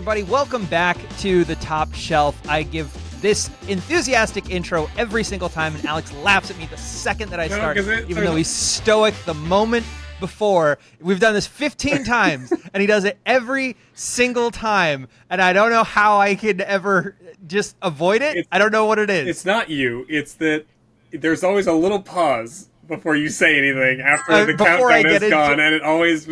everybody. Welcome back to the Top Shelf. I give this enthusiastic intro every single time, and Alex laughs at me the second that I start, even though he's stoic the moment before. We've done this 15 times, and he does it every single time, and I don't know how I could ever just avoid it. I don't know what it is. It's not you. It's that there's always a little pause before you say anything after the countdown is gone, and it always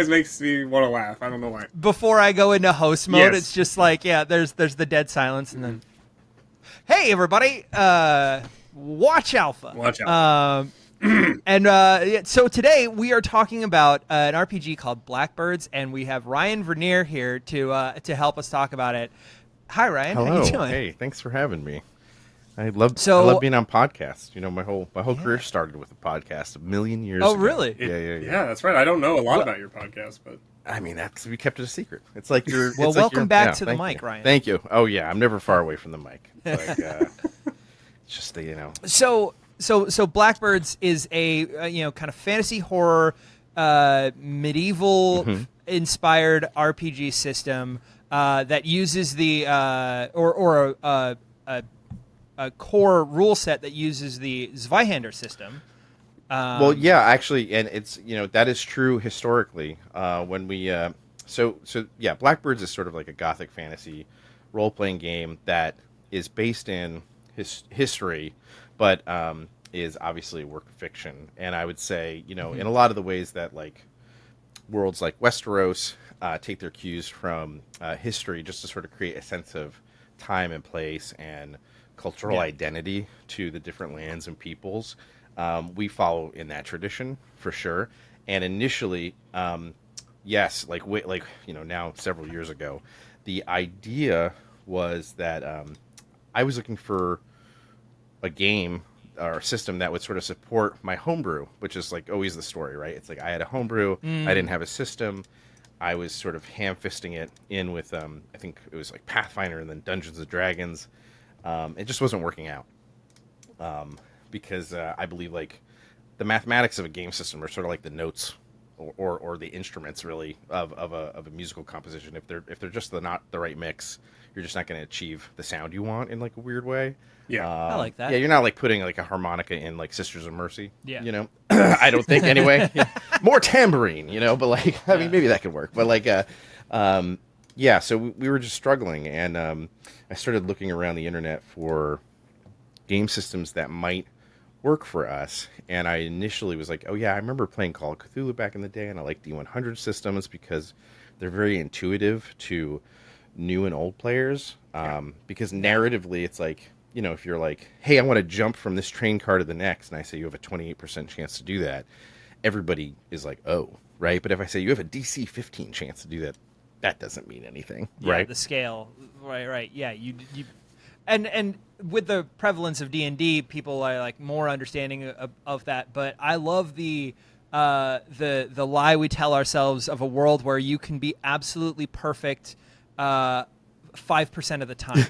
makes me want to laugh. I don't know why. Before I go into host mode, It's just like, there's the dead silence, and then, hey everybody, watch Alpha. Watch Alpha. So today we are talking about an RPG called Blackbirds, and we have Ryan Vernier here to help us talk about it. Hi, Ryan. Hello. How you doing? Hey, thanks for having me. I love being on podcasts. You know, my whole career started with a podcast a million years ago. Oh, really? Yeah, that's right. I don't know a lot about your podcast, but I mean, that's we kept it a secret. It's like you're welcome back to the mic, Ryan. Thank you. Oh yeah, I'm never far away from the mic. It's like, it's just So Blackbirds is a kind of fantasy horror, medieval inspired RPG system that uses the a core rule set that uses the Zweihander system. Actually, and it's that is true historically. When we Blackbirds is sort of like a gothic fantasy role playing game that is based in history, but is obviously a work of fiction. And I would say in a lot of the ways that like worlds like Westeros take their cues from history, just to sort of create a sense of time and place and cultural identity to the different lands and peoples. We follow in that tradition for sure. And initially, now several years ago, the idea was that I was looking for a game or a system that would sort of support my homebrew, which is like always the story, right? It's like I had a homebrew, I didn't have a system. I was sort of ham-fisting it in with, I think it was like Pathfinder and then Dungeons & Dragons. It just wasn't working out because I believe like the mathematics of a game system are sort of like the notes or the instruments really of a musical composition. If they're just not the right mix, you're just not going to achieve the sound you want in like a weird way. Yeah, I like that. Yeah, you're not like putting like a harmonica in like Sisters of Mercy. Yeah, I don't think anyway. More tambourine, but like I mean maybe that could work, but like so we were just struggling, and I started looking around the internet for game systems that might work for us. And I initially was like, oh yeah, I remember playing Call of Cthulhu back in the day, and I like D100 systems because they're very intuitive to new and old players. Because narratively, it's like, if you're like, hey, I want to jump from this train car to the next, and I say you have a 28% chance to do that, everybody is like, oh, right? But if I say you have a DC 15 chance to do that, that doesn't mean anything, right? The scale, right. Yeah, you and with the prevalence of D&D, people are like more understanding of that. But I love the lie we tell ourselves of a world where you can be absolutely perfect 5% of the time.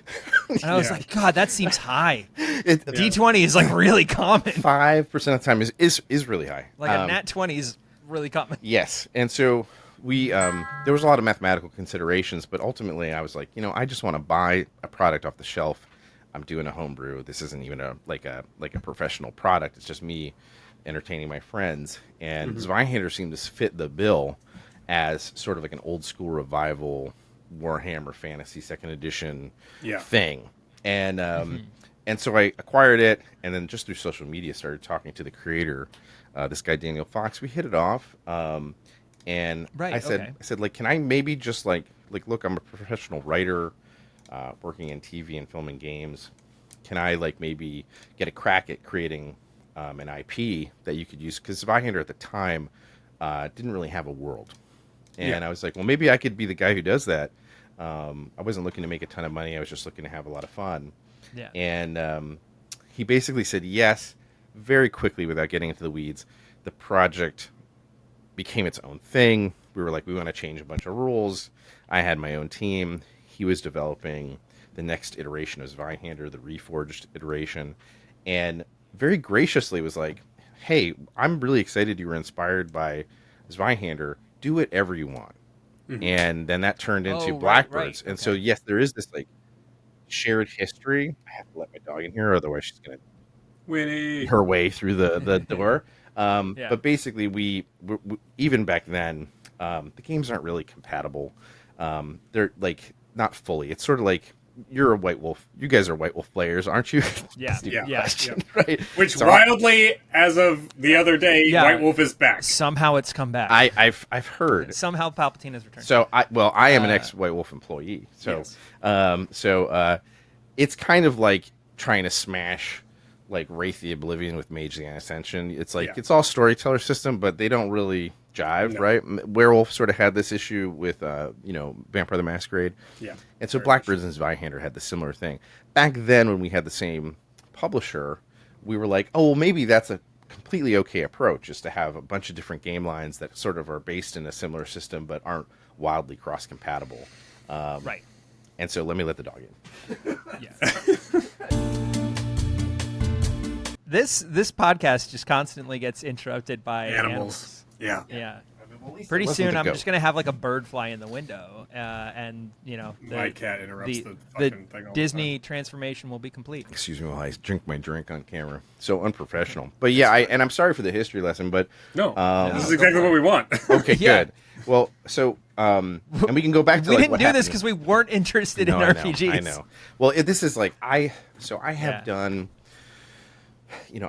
And I was like, God, that seems high. D20 is like really common. 5% of the time is really high. Like a nat 20 is really common. Yes, and so we there was a lot of mathematical considerations, but ultimately I was like, I just want to buy a product off the shelf. I'm doing a homebrew. This isn't even a professional product. It's just me entertaining my friends. And Zweihander seemed to fit the bill as sort of like an old school revival Warhammer Fantasy Second Edition thing. And and so I acquired it, and then just through social media started talking to the creator, this guy Daniel Fox. We hit it off. And I said, like, can I maybe just like, look, I'm a professional writer, working in TV and film and games. Can I like maybe get a crack at creating an IP that you could use? Because Zweihander at the time didn't really have a world. And I was like, well, maybe I could be the guy who does that. I wasn't looking to make a ton of money. I was just looking to have a lot of fun. Yeah. And he basically said yes very quickly without getting into the weeds. The project became its own thing. We were like, we want to change a bunch of rules. I had my own team. He was developing the next iteration of Zweihander, the reforged iteration, and very graciously was like, hey, I'm really excited you were inspired by Zweihander. Do whatever you want. and then that turned into Oh, Blackbirds. right. And so yes, there is this like shared history. I have to let my dog in here, otherwise she's gonna Winnie. her way through the door. Yeah. But basically, we even back then, the games aren't really compatible. They're like not fully. It's sort of like you're a White Wolf. You guys are White Wolf players, aren't you? Yeah. Stupid Yeah. question, right? Which So wildly, as of the other day, Yeah. White Wolf is back. Somehow it's come back. I've heard. Somehow Palpatine has returned. So I am an ex White Wolf employee. So Yes. it's kind of like trying to smash like Wraith the Oblivion with Mage the Ascension. It's like it's all storyteller system, but they don't really jive, right? Werewolf sort of had this issue with Vampire the Masquerade. Yeah. And so Blackbirds and Zweihander had the similar thing. Back then when we had the same publisher, we were like, oh well, maybe that's a completely okay approach, is to have a bunch of different game lines that sort of are based in a similar system but aren't wildly cross compatible. Right. And so let me let the dog in. Yeah. This podcast just constantly gets interrupted by animals. Yeah. Yeah. Pretty Pretty soon, I'm just gonna have like a bird fly in the window, and My cat interrupts the the fucking thing all the Disney transformation will be complete. Excuse me while I drink my drink on camera. So unprofessional. But yeah, I'm sorry for the history lesson, but No, this is exactly what we want. okay, Yeah. good. Well, so and we can go back to We like, didn't what do this happened. because we weren't interested No, in I know, RPGs. I know. Well, this is like I have Yeah. done.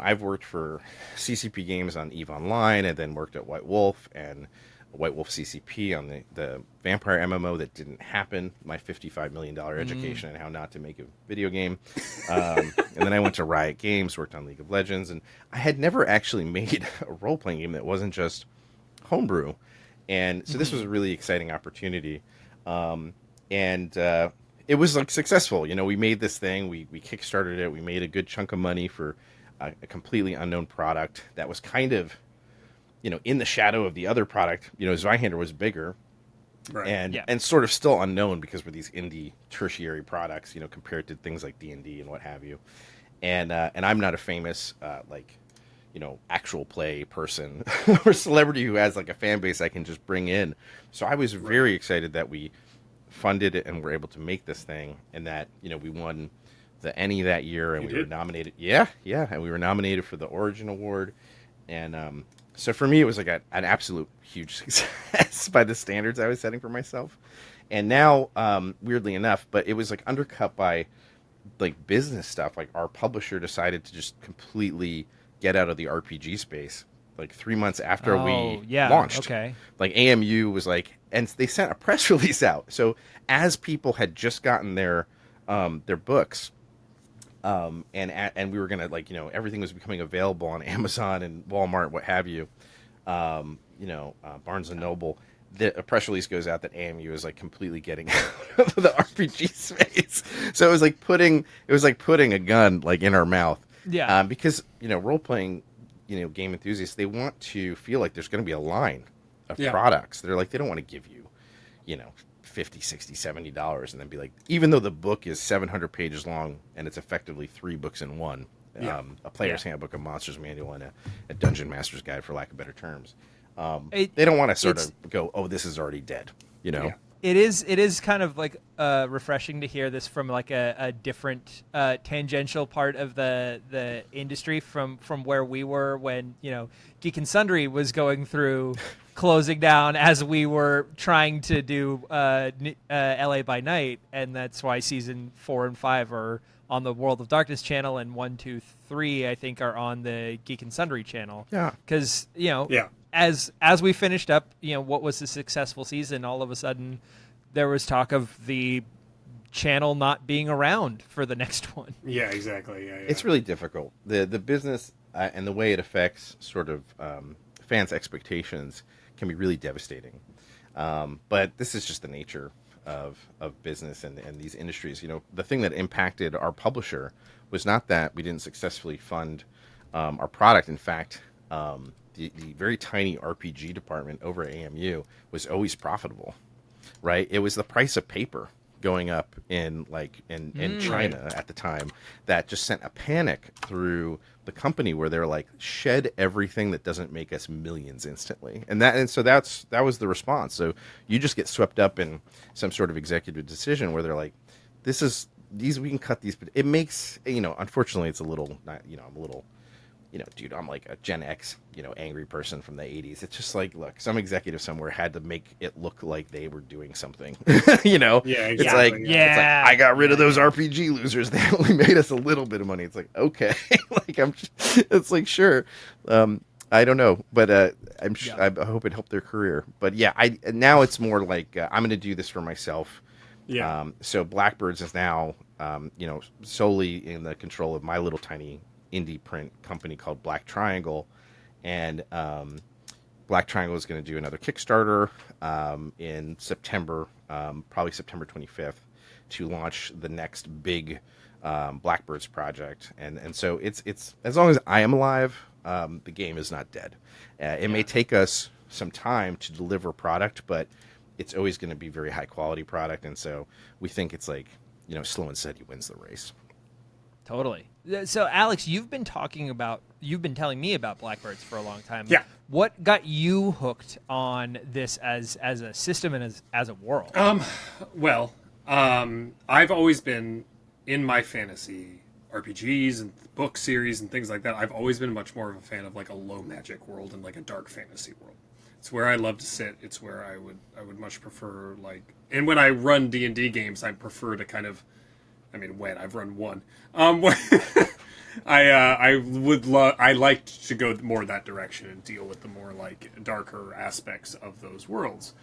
I've worked for CCP Games on EVE Online, and then worked at White Wolf and White Wolf CCP on the Vampire MMO that didn't happen. My $55 million education on how not to make a video game, and then I went to Riot Games, worked on League of Legends, and I had never actually made a role playing game that wasn't just homebrew, and so this was a really exciting opportunity, and it was like successful. We made this thing, we kickstarted it, we made a good chunk of money for a completely unknown product that was kind of, in the shadow of the other product. Zweihander was bigger, Right. and sort of still unknown because we're these indie tertiary products, compared to things like D&D and what have you. And I'm not a famous actual play person or celebrity who has like a fan base I can just bring in. So I was very excited that we funded it and were able to make this thing, and that we won the Emmy that year, and we were nominated. Yeah, and we were nominated for the Origin Award, and so for me it was like an absolute huge success by the standards I was setting for myself. And now, weirdly enough, but it was like undercut by like business stuff. Like our publisher decided to just completely get out of the RPG space. Like 3 months after we launched, okay. Like AMU was like, and they sent a press release out. So as people had just gotten their books, and we were gonna everything was becoming available on Amazon and Walmart, what have you, Barnes and Noble. A press release goes out that AMU is like completely getting out of the RPG space. So it was like putting a gun like in our mouth. Yeah. Because role playing, game enthusiasts, they want to feel like there's going to be a line of products. They're like, they don't want to give you, $50, $60, $70 and then be like, even though the book is 700 pages long and it's effectively 3 books in one, a player's handbook, a monster's manual, and a dungeon master's guide, for lack of better terms. They don't want to sort of go, oh, this is already dead, Yeah. It is kind of like refreshing to hear this from like a different tangential part of the industry from where we were when Geek and Sundry was going through closing down as we were trying to do LA by Night, and that's why season 4 and 5 are on the World of Darkness channel, and 1, 2, 3 I think are on the Geek and Sundry channel. Yeah, because as we finished up, what was a successful season, all of a sudden there was talk of the channel not being around for the next one. Yeah, exactly. Yeah. It's really difficult. The business and the way it affects sort of fans' expectations can be really devastating. But this is just the nature of business and these industries. The thing that impacted our publisher was not that we didn't successfully fund our product. In fact, the very tiny RPG department over at AMU was always profitable, right? It was the price of paper going up in China at the time that just sent a panic through the company where they're like, shed everything that doesn't make us millions instantly. So that was the response. So you just get swept up in some sort of executive decision where they're like, we can cut these, but it makes, unfortunately it's a little, I'm a little, dude, I'm like a Gen X, angry person from the 80s. It's just like, look, some executive somewhere had to make it look like they were doing something, Yeah, exactly. It's like, I got rid of those RPG losers. They only made us a little bit of money. It's like, okay, it's like, sure. I don't know, but I hope it helped their career. But yeah, now it's more like, I'm going to do this for myself. Yeah. So Blackbirds is now, solely in the control of my little tiny indie print company called Black Triangle, and Black Triangle is going to do another Kickstarter in September, probably September 25th, to launch the next big Blackbirds project. And so it's as long as I am alive, the game is not dead. It may take us some time to deliver product, but it's always going to be very high quality product. And so we think it's like, slow and steady wins the race. Totally. So, Alex, you've been telling me about Blackbirds for a long time. Yeah. What got you hooked on this as a system and as a world? I've always been in my fantasy RPGs and book series and things like that. I've always been much more of a fan of like a low magic world and like a dark fantasy world. It's where I love to sit. It's where I would much prefer and when I run D&D games, I prefer to kind of, I've run one. I liked to go more that direction and deal with the more like darker aspects of those worlds.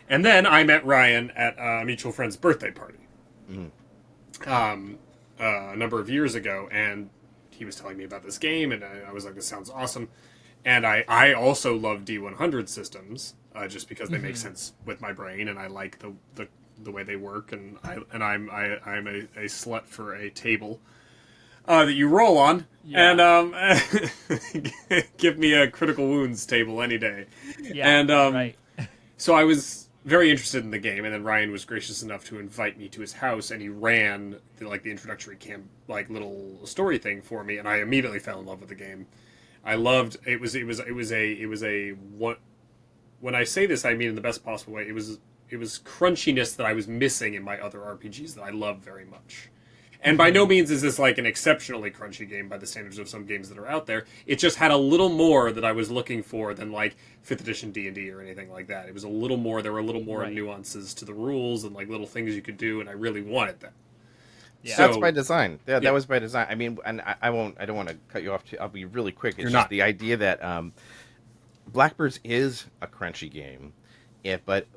And then I met Ryan at a mutual friend's birthday party, a number of years ago, and he was telling me about this game, and I was like, "This sounds awesome." And I also love D100 systems, just because they make sense with my brain, and I like the way they work, and I'm a slut for a table that you roll on, and give me a critical wounds table any day. Yeah, and right. So I was very interested in the game, and then Ryan was gracious enough to invite me to his house, and he ran the introductory little story thing for me, and I immediately fell in love with the game. I loved it. When I say this, I mean in the best possible way. It was crunchiness that I was missing in my other RPGs that I love very much. And by no means is this like an exceptionally crunchy game by the standards of some games that are out there. It just had a little more that I was looking for than like 5th edition D&D or anything like that. It was a little more. There were a little more nuances to the rules and like little things you could do, and I really wanted that. Yeah. So, that's by design. Yeah, that was by design. I mean, and I don't want to cut you off. I'll be really quick. It's just the idea that Blackbirds is a crunchy game, but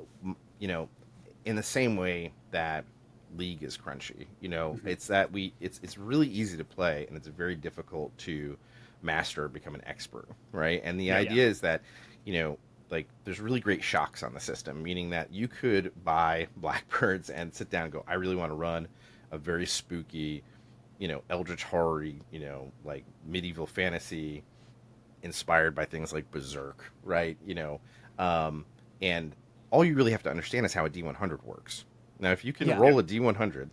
in the same way that League is crunchy. It's that it's really easy to play, and it's very difficult to master, become an expert, right? And the idea is that there's really great shocks on the system, meaning that you could buy Blackbirds and sit down and go, I really want to run a very spooky, eldritch horror, like medieval fantasy inspired by things like Berserk, right? And all you really have to understand is how a D100 works. Now, if you can roll a D100,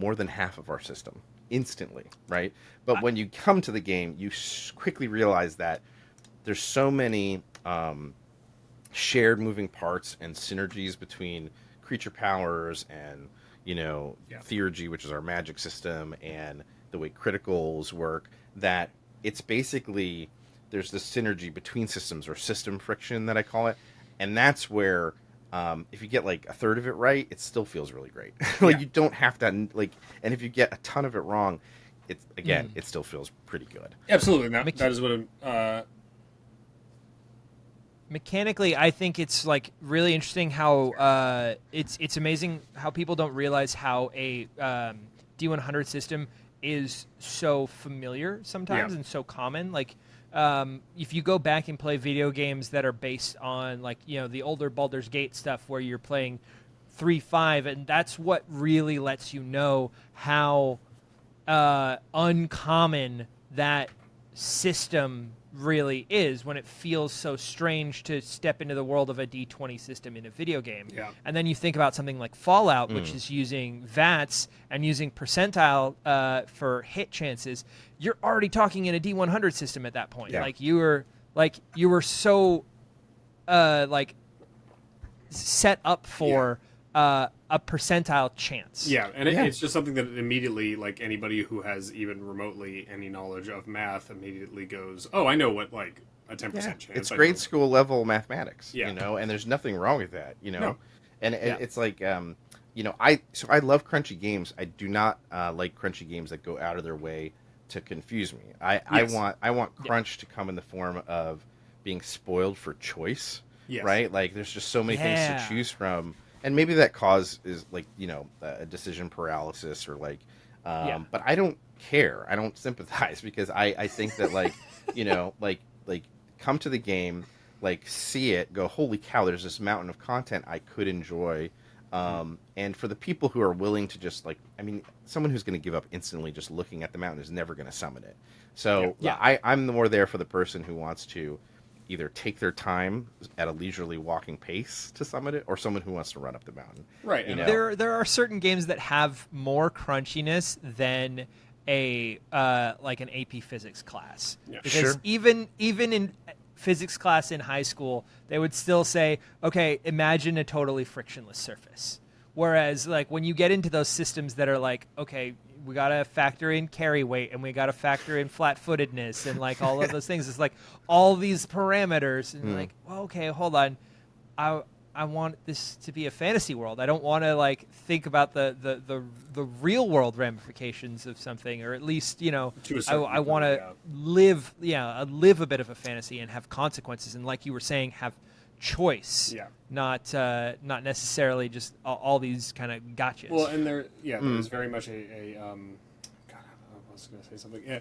more than half of our system instantly, right? But when you come to the game, you quickly realize that there's so many shared moving parts and synergies between creature powers and theurgy, which is our magic system, and the way criticals work, that it's basically there's this synergy between systems, or system friction that I call it, and that's where if you get like a third of it right, it still feels really great. You don't have that and if you get a ton of it wrong, it still feels pretty good. Absolutely, that is what mechanically, I think it's like really interesting how it's amazing how people don't realize how a D100 system is so familiar sometimes and so common. Like if you go back and play video games that are based on the older Baldur's Gate stuff where you're playing 3.5, and that's what really lets you know how uncommon that system really is, when it feels so strange to step into the world of a D20 system in a video game. Yeah. And then you think about something like Fallout, which is using VATS and using percentile for hit chances. You're already talking in a D100 system at that point. Yeah. You were so set up for a percentile chance. Yeah, and it's just something that immediately, like, anybody who has even remotely any knowledge of math immediately goes, oh, I know what, like, a 10% chance. It's I grade know. school level mathematics, Yeah. you know, and there's nothing wrong with that, you know. No. And it's like, you know, I love crunchy games. I do not like crunchy games that go out of their way to confuse me. I want crunch to come in the form of being spoiled for choice, right? Like, there's just so many things to choose from. And maybe that cause is, like, you know, a decision paralysis or, like, but I don't care. I don't sympathize, because I think that, like, you know, like come to the game, like, see it, go, holy cow, there's this mountain of content I could enjoy. And for the people who are willing to just, like, I mean, someone who's going to give up instantly just looking at the mountain is never going to summit it. So I'm more there for the person who wants to either take their time at a leisurely walking pace to summit it, or someone who wants to run up the mountain. Right. You know? There are certain games that have more crunchiness than a like an AP physics class. Yeah. Because Sure. even in physics class in high school, they would still say, okay, imagine a totally frictionless surface. Whereas, like, when you get into those systems that are like, okay, we got to factor in carry weight, and we got to factor in flat-footedness, and, like, all of those things. It's like all these parameters, and like, well, okay, hold on. I want this to be a fantasy world. I don't want to, like, think about the real world ramifications of something, or at least, you know, To a certain I want degree, to live a bit of a fantasy and have consequences, and, like you were saying, have choice. Yeah. Not necessarily just all these kind of gotchas. Well, and there's very much a God, I was going to say something. Yeah.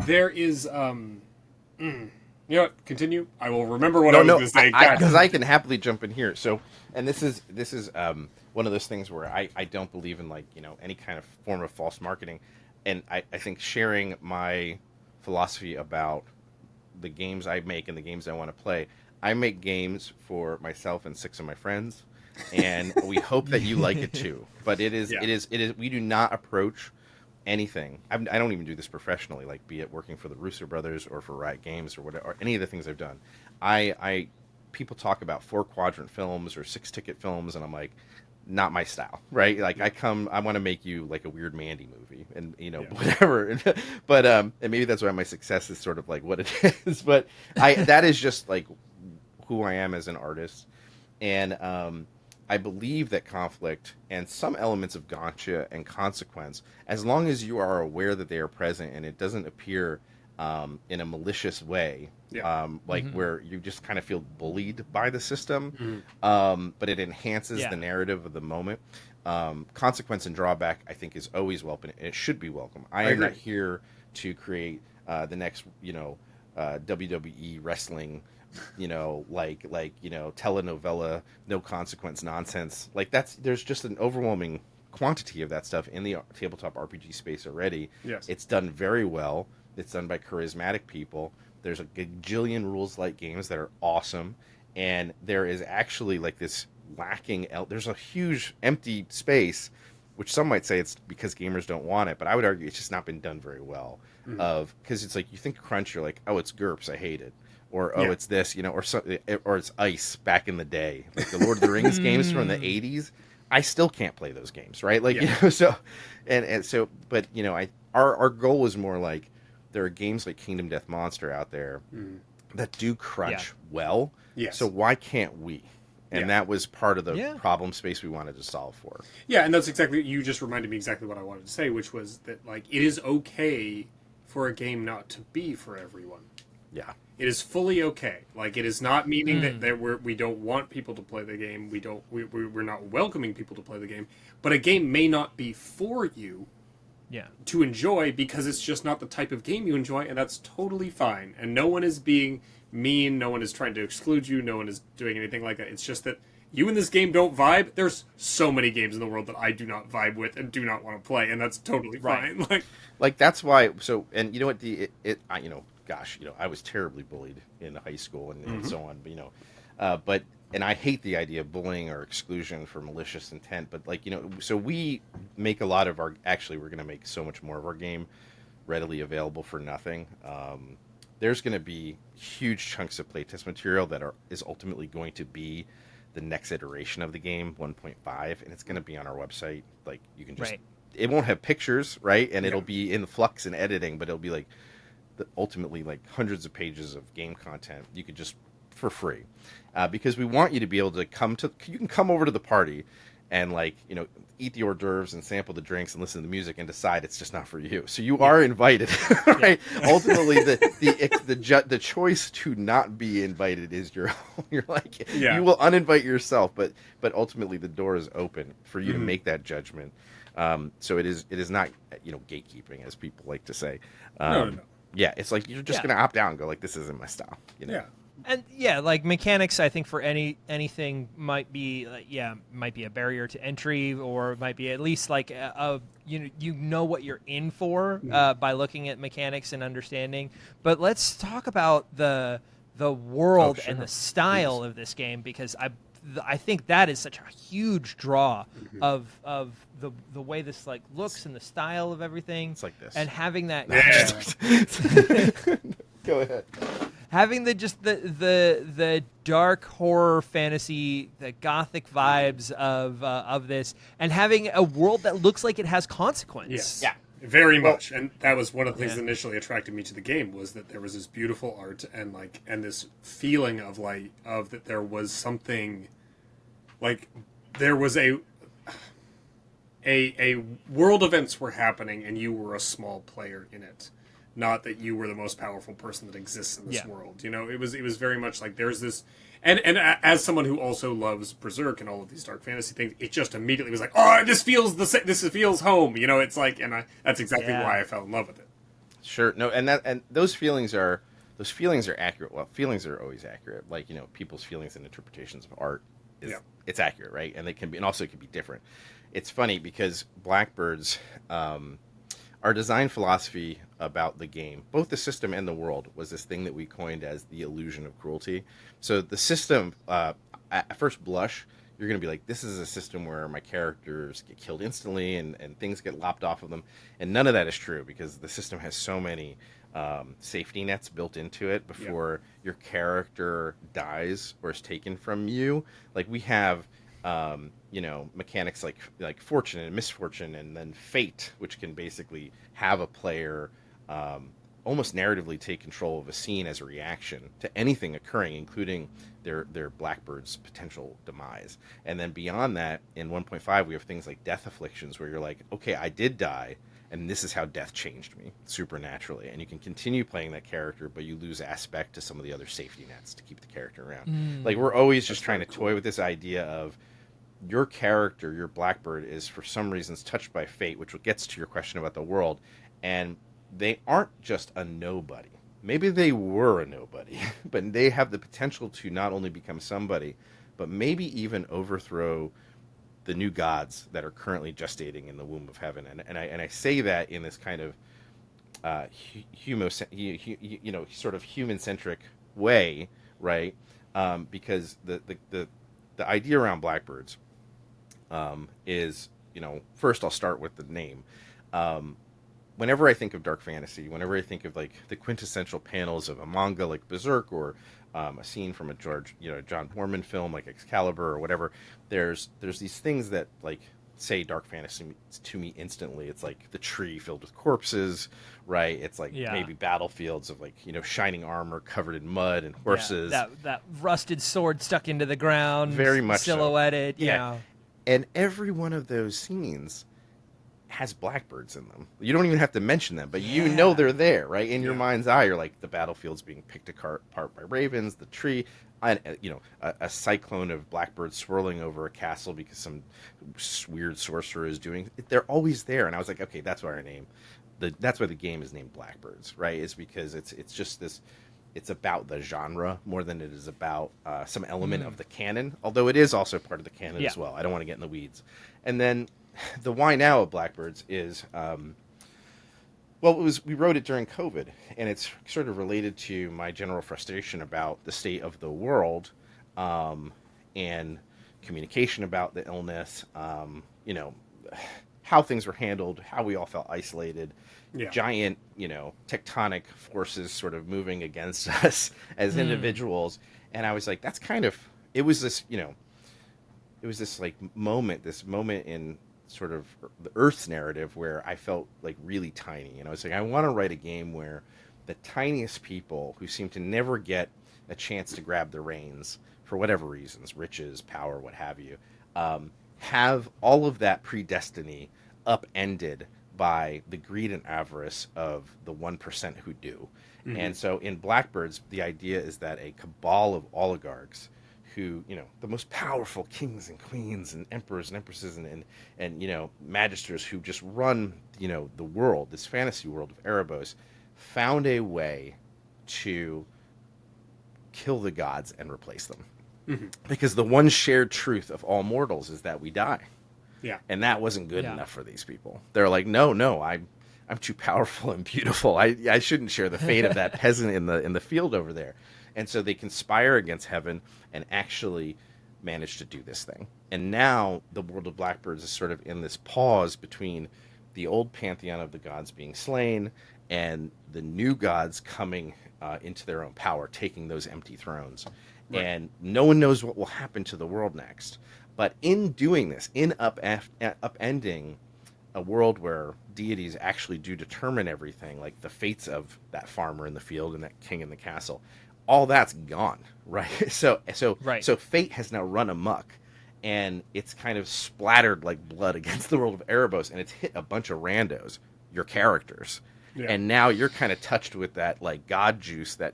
There is, you know what? Continue. I will remember what I was going to say. Because I can happily jump in here. So, and this is one of those things where I don't believe in, like, you know, any kind of form of false marketing, and I think sharing my philosophy about the games I make and the games I want to play. I make games for myself and 6 of my friends, and we hope that you like it too. But it is. We do not approach anything. I don't even do this professionally, like, be it working for the Russo Brothers or for Riot Games or whatever, or any of the things I've done. People talk about 4-quadrant films or 6-ticket films, and I'm like, not my style, right? Like, I want to make you, like, a weird Mandy movie, and, you know, whatever. But and maybe that's why my success is sort of like what it is. But that is just, like, who I am as an artist, and I believe that conflict and some elements of gotcha and consequence, as long as you are aware that they are present and it doesn't appear in a malicious way, where you just kind of feel bullied by the system, but it enhances the narrative of the moment. Consequence and drawback, I think, is always welcome, and it should be welcome. I am not here to create the next, you know, WWE wrestling, you know, like you know, telenovela, no consequence nonsense. Like, there's just an overwhelming quantity of that stuff in the tabletop RPG space already. Yes. It's done very well. It's done by charismatic people. There's a gajillion rules-like games that are awesome, and there is actually, like, this lacking. There's a huge empty space, which some might say it's because gamers don't want it, but I would argue it's just not been done very well. Because it's like, you think crunch, you're like, oh, it's GURPS, I hate it. Or, oh, it's this, you know, or it's ice back in the day. Like the Lord of the Rings games from the 80s, I still can't play those games, right? Like, you know, so, and so, but, you know, our goal was more like, there are games like Kingdom Death Monster out there that do crunch well. Yes. So why can't we? And that was part of the problem space we wanted to solve for. Yeah, and that's exactly, you just reminded me exactly what I wanted to say, which was that, like, it is okay for a game not to be for everyone. Yeah. It is fully okay. Like, it is not meaning that we don't want people to play the game. We're not welcoming people to play the game. But a game may not be for you to enjoy because it's just not the type of game you enjoy, and that's totally fine. And no one is being mean. No one is trying to exclude you. No one is doing anything like that. It's just that you and this game don't vibe. There's so many games in the world that I do not vibe with and do not want to play, and that's totally fine. Like that's why. So, and you know what, you know, gosh, I was terribly bullied in high school and so on. But and I hate the idea of bullying or exclusion for malicious intent. But so we make a lot of our. Actually, we're going to make so much more of our game readily available for nothing. There's going to be huge chunks of playtest material that is ultimately going to be the next iteration of the game, 1.5, and it's going to be on our website. Like you can just, it won't have pictures, right? And it'll be in flux and editing, but it'll be like ultimately like hundreds of pages of game content you could just for free, because we want you to be able to you can come over to the party and eat the hors d'oeuvres and sample the drinks and listen to the music and decide it's just not for you. So you are invited, right? Ultimately, the choice to not be invited is your own. You will uninvite yourself, but ultimately the door is open for you to make that judgment. So it is not gatekeeping, as people like to say. No. Yeah, it's like you're just going to opt out and go this isn't my style. Yeah. And like mechanics, I think for anything might be a barrier to entry, or might be at least like you know what you're in for by looking at mechanics and understanding. But let's talk about the world and the style of this game, because I think that is such a huge draw of the way this looks and the style of everything. It's like this, and having that. Go ahead. Having the dark horror fantasy, the gothic vibes of this, and having a world that looks like it has consequence. Yes. Yeah. Very much. And that was one of the things that initially attracted me to the game, was that there was this beautiful art and this feeling of that there was something, there was a world events were happening and you were a small player in it. Not that you were the most powerful person that exists in this world. It was very much like there's this, and as someone who also loves Berserk and all of these dark fantasy things, it just immediately was like, oh, this feels home. It's like, that's exactly why I fell in love with it. Sure, no, and those feelings are accurate. Well, feelings are always accurate. People's feelings and interpretations of art it's accurate, right? And it can be different. It's funny because Blackbirds. Our design philosophy about the game, both the system and the world, was this thing that we coined as the illusion of cruelty. So the system, at first blush, you're going to be like, this is a system where my characters get killed instantly and things get lopped off of them. And none of that is true, because the system has so many safety nets built into it before your character dies or is taken from you. We have... mechanics like fortune and misfortune, and then fate, which can basically have a player almost narratively take control of a scene as a reaction to anything occurring, including their Blackbird's potential demise. And then beyond that, in 1.5, we have things like death afflictions, where you're like, okay, I did die, and this is how death changed me supernaturally. And you can continue playing that character, but you lose aspect to some of the other safety nets to keep the character around. We're always just trying to toy with this idea of your character, your Blackbird, is for some reasons touched by fate, which gets to your question about the world, and they aren't just a nobody. Maybe they were a nobody, but they have the potential to not only become somebody, but maybe even overthrow the new gods that are currently gestating in the womb of heaven. And I say that in this kind of sort of human-centric way, right? Because the idea around Blackbirds is, first I'll start with the name. Whenever I think of dark fantasy, whenever I think of the quintessential panels of a manga like Berserk, or a scene from a John Borman film like Excalibur or whatever, there's these things that say dark fantasy to me instantly. It's like the tree filled with corpses, right? It's maybe battlefields of shining armor covered in mud and horses. That rusted sword stuck into the ground, very much silhouetted. So. And every one of those scenes has Blackbirds in them. You don't even have to mention them, but you know they're there, right? In your mind's eye, you're like, the battlefield's being picked apart by ravens, the tree, and, a cyclone of Blackbirds swirling over a castle because some weird sorcerer is doing. They're always there, and I was like, okay, that's why that's why the game is named Blackbirds, right? Is because it's just this. It's about the genre more than it is about some element of the canon, although it is also part of the canon as well. I don't want to get in the weeds. And then the why now of Blackbirds is Well, we wrote it during COVID, and it's sort of related to my general frustration about the state of the world, and communication about the illness. How things were handled, how we all felt isolated, Yeah. giant, tectonic forces sort of moving against us as individuals. And I was like, that's kind of, it was this, it was this like this moment in sort of the Earth's narrative where I felt like really tiny. And I was like, I want to write a game where the tiniest people who seem to never get a chance to grab the reins for whatever reasons, riches, power, what have you, have all of that predestiny upended by the greed and avarice of the 1% who do. And so in Blackbirds, the idea is that a cabal of oligarchs who, the most powerful kings and queens and emperors and empresses and magisters who just run, the world, this fantasy world of Erebos, found a way to kill the gods and replace them. Because the one shared truth of all mortals is that we die. Yeah. And that wasn't good enough for these people. They're like, no, I'm too powerful and beautiful. I shouldn't share the fate of that peasant in the field over there. And so they conspire against heaven and actually manage to do this thing. And now the world of Blackbirds is sort of in this pause between the old pantheon of the gods being slain and the new gods coming into their own power, taking those empty thrones. Right. And no one knows what will happen to the world next. But in doing this, in upending a world where deities actually do determine everything, like the fates of that farmer in the field and that king in the castle, all that's gone, right? So fate has now run amok, and it's kind of splattered like blood against the world of Erebos, and it's hit a bunch of randos, your characters. Yeah. And now you're kind of touched with that like god juice that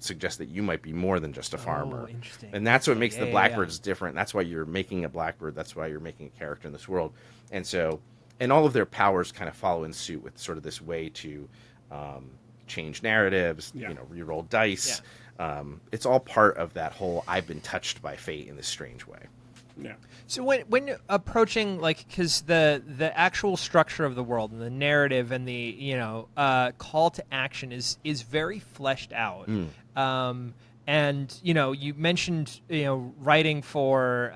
suggests that you might be more than just a farmer. Oh, interesting. And that's what makes the Blackbirds different. That's why you're making a Blackbird. That's why you're making a character in this world. And so, and all of their powers kind of follow in suit with sort of this way to change narratives, re-roll dice. Yeah. It's all part of that whole I've been touched by fate in this strange way. Yeah. So when approaching, like, because the actual structure of the world and the narrative and the call to action is very fleshed out. And you mentioned writing for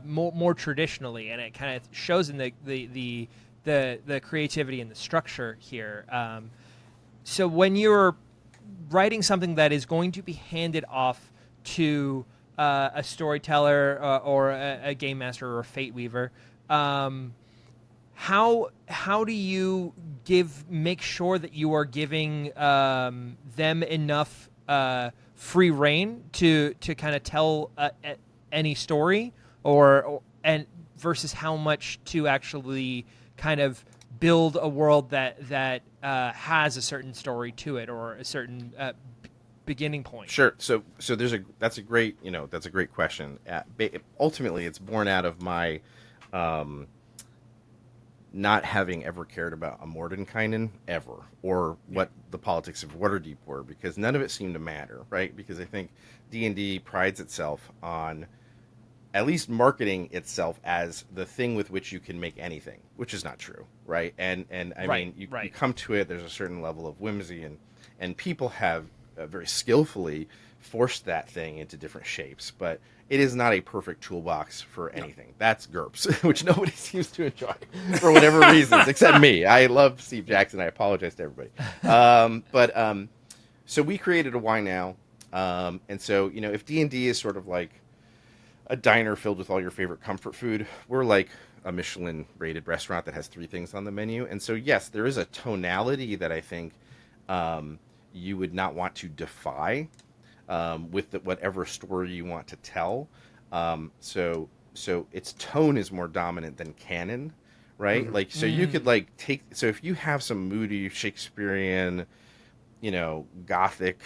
more traditionally, and it kind of shows in the creativity and the structure here. So when you're writing something that is going to be handed off to a storyteller or a game master or a fate weaver, how do you make sure that you are giving them enough free reign to kind of tell any story, and versus how much to actually kind of build a world that has a certain story to it or a certain beginning point? Sure. So that's a great question. Ultimately, it's born out of my not having ever cared about a Mordenkainen ever, or what the politics of Waterdeep were, because none of it seemed to matter, right? Because I think D&D prides itself on at least marketing itself as the thing with which you can make anything, which is not true, right? And I mean, you come to it, there's a certain level of whimsy, and people have very skillfully forced that thing into different shapes, but it is not a perfect toolbox for anything. No. That's GURPS, which nobody seems to enjoy for whatever reasons, except me. I love Steve Jackson. I apologize to everybody. So we created a Why Now, and so if D&D is sort of like a diner filled with all your favorite comfort food, we're like a Michelin-rated restaurant that has 3 things on the menu. And so yes, there is a tonality that I think you would not want to defy with whatever story you want to tell. So its tone is more dominant than canon, right? Mm-hmm. Like, so you could like so if you have some moody Shakespearean, Gothic,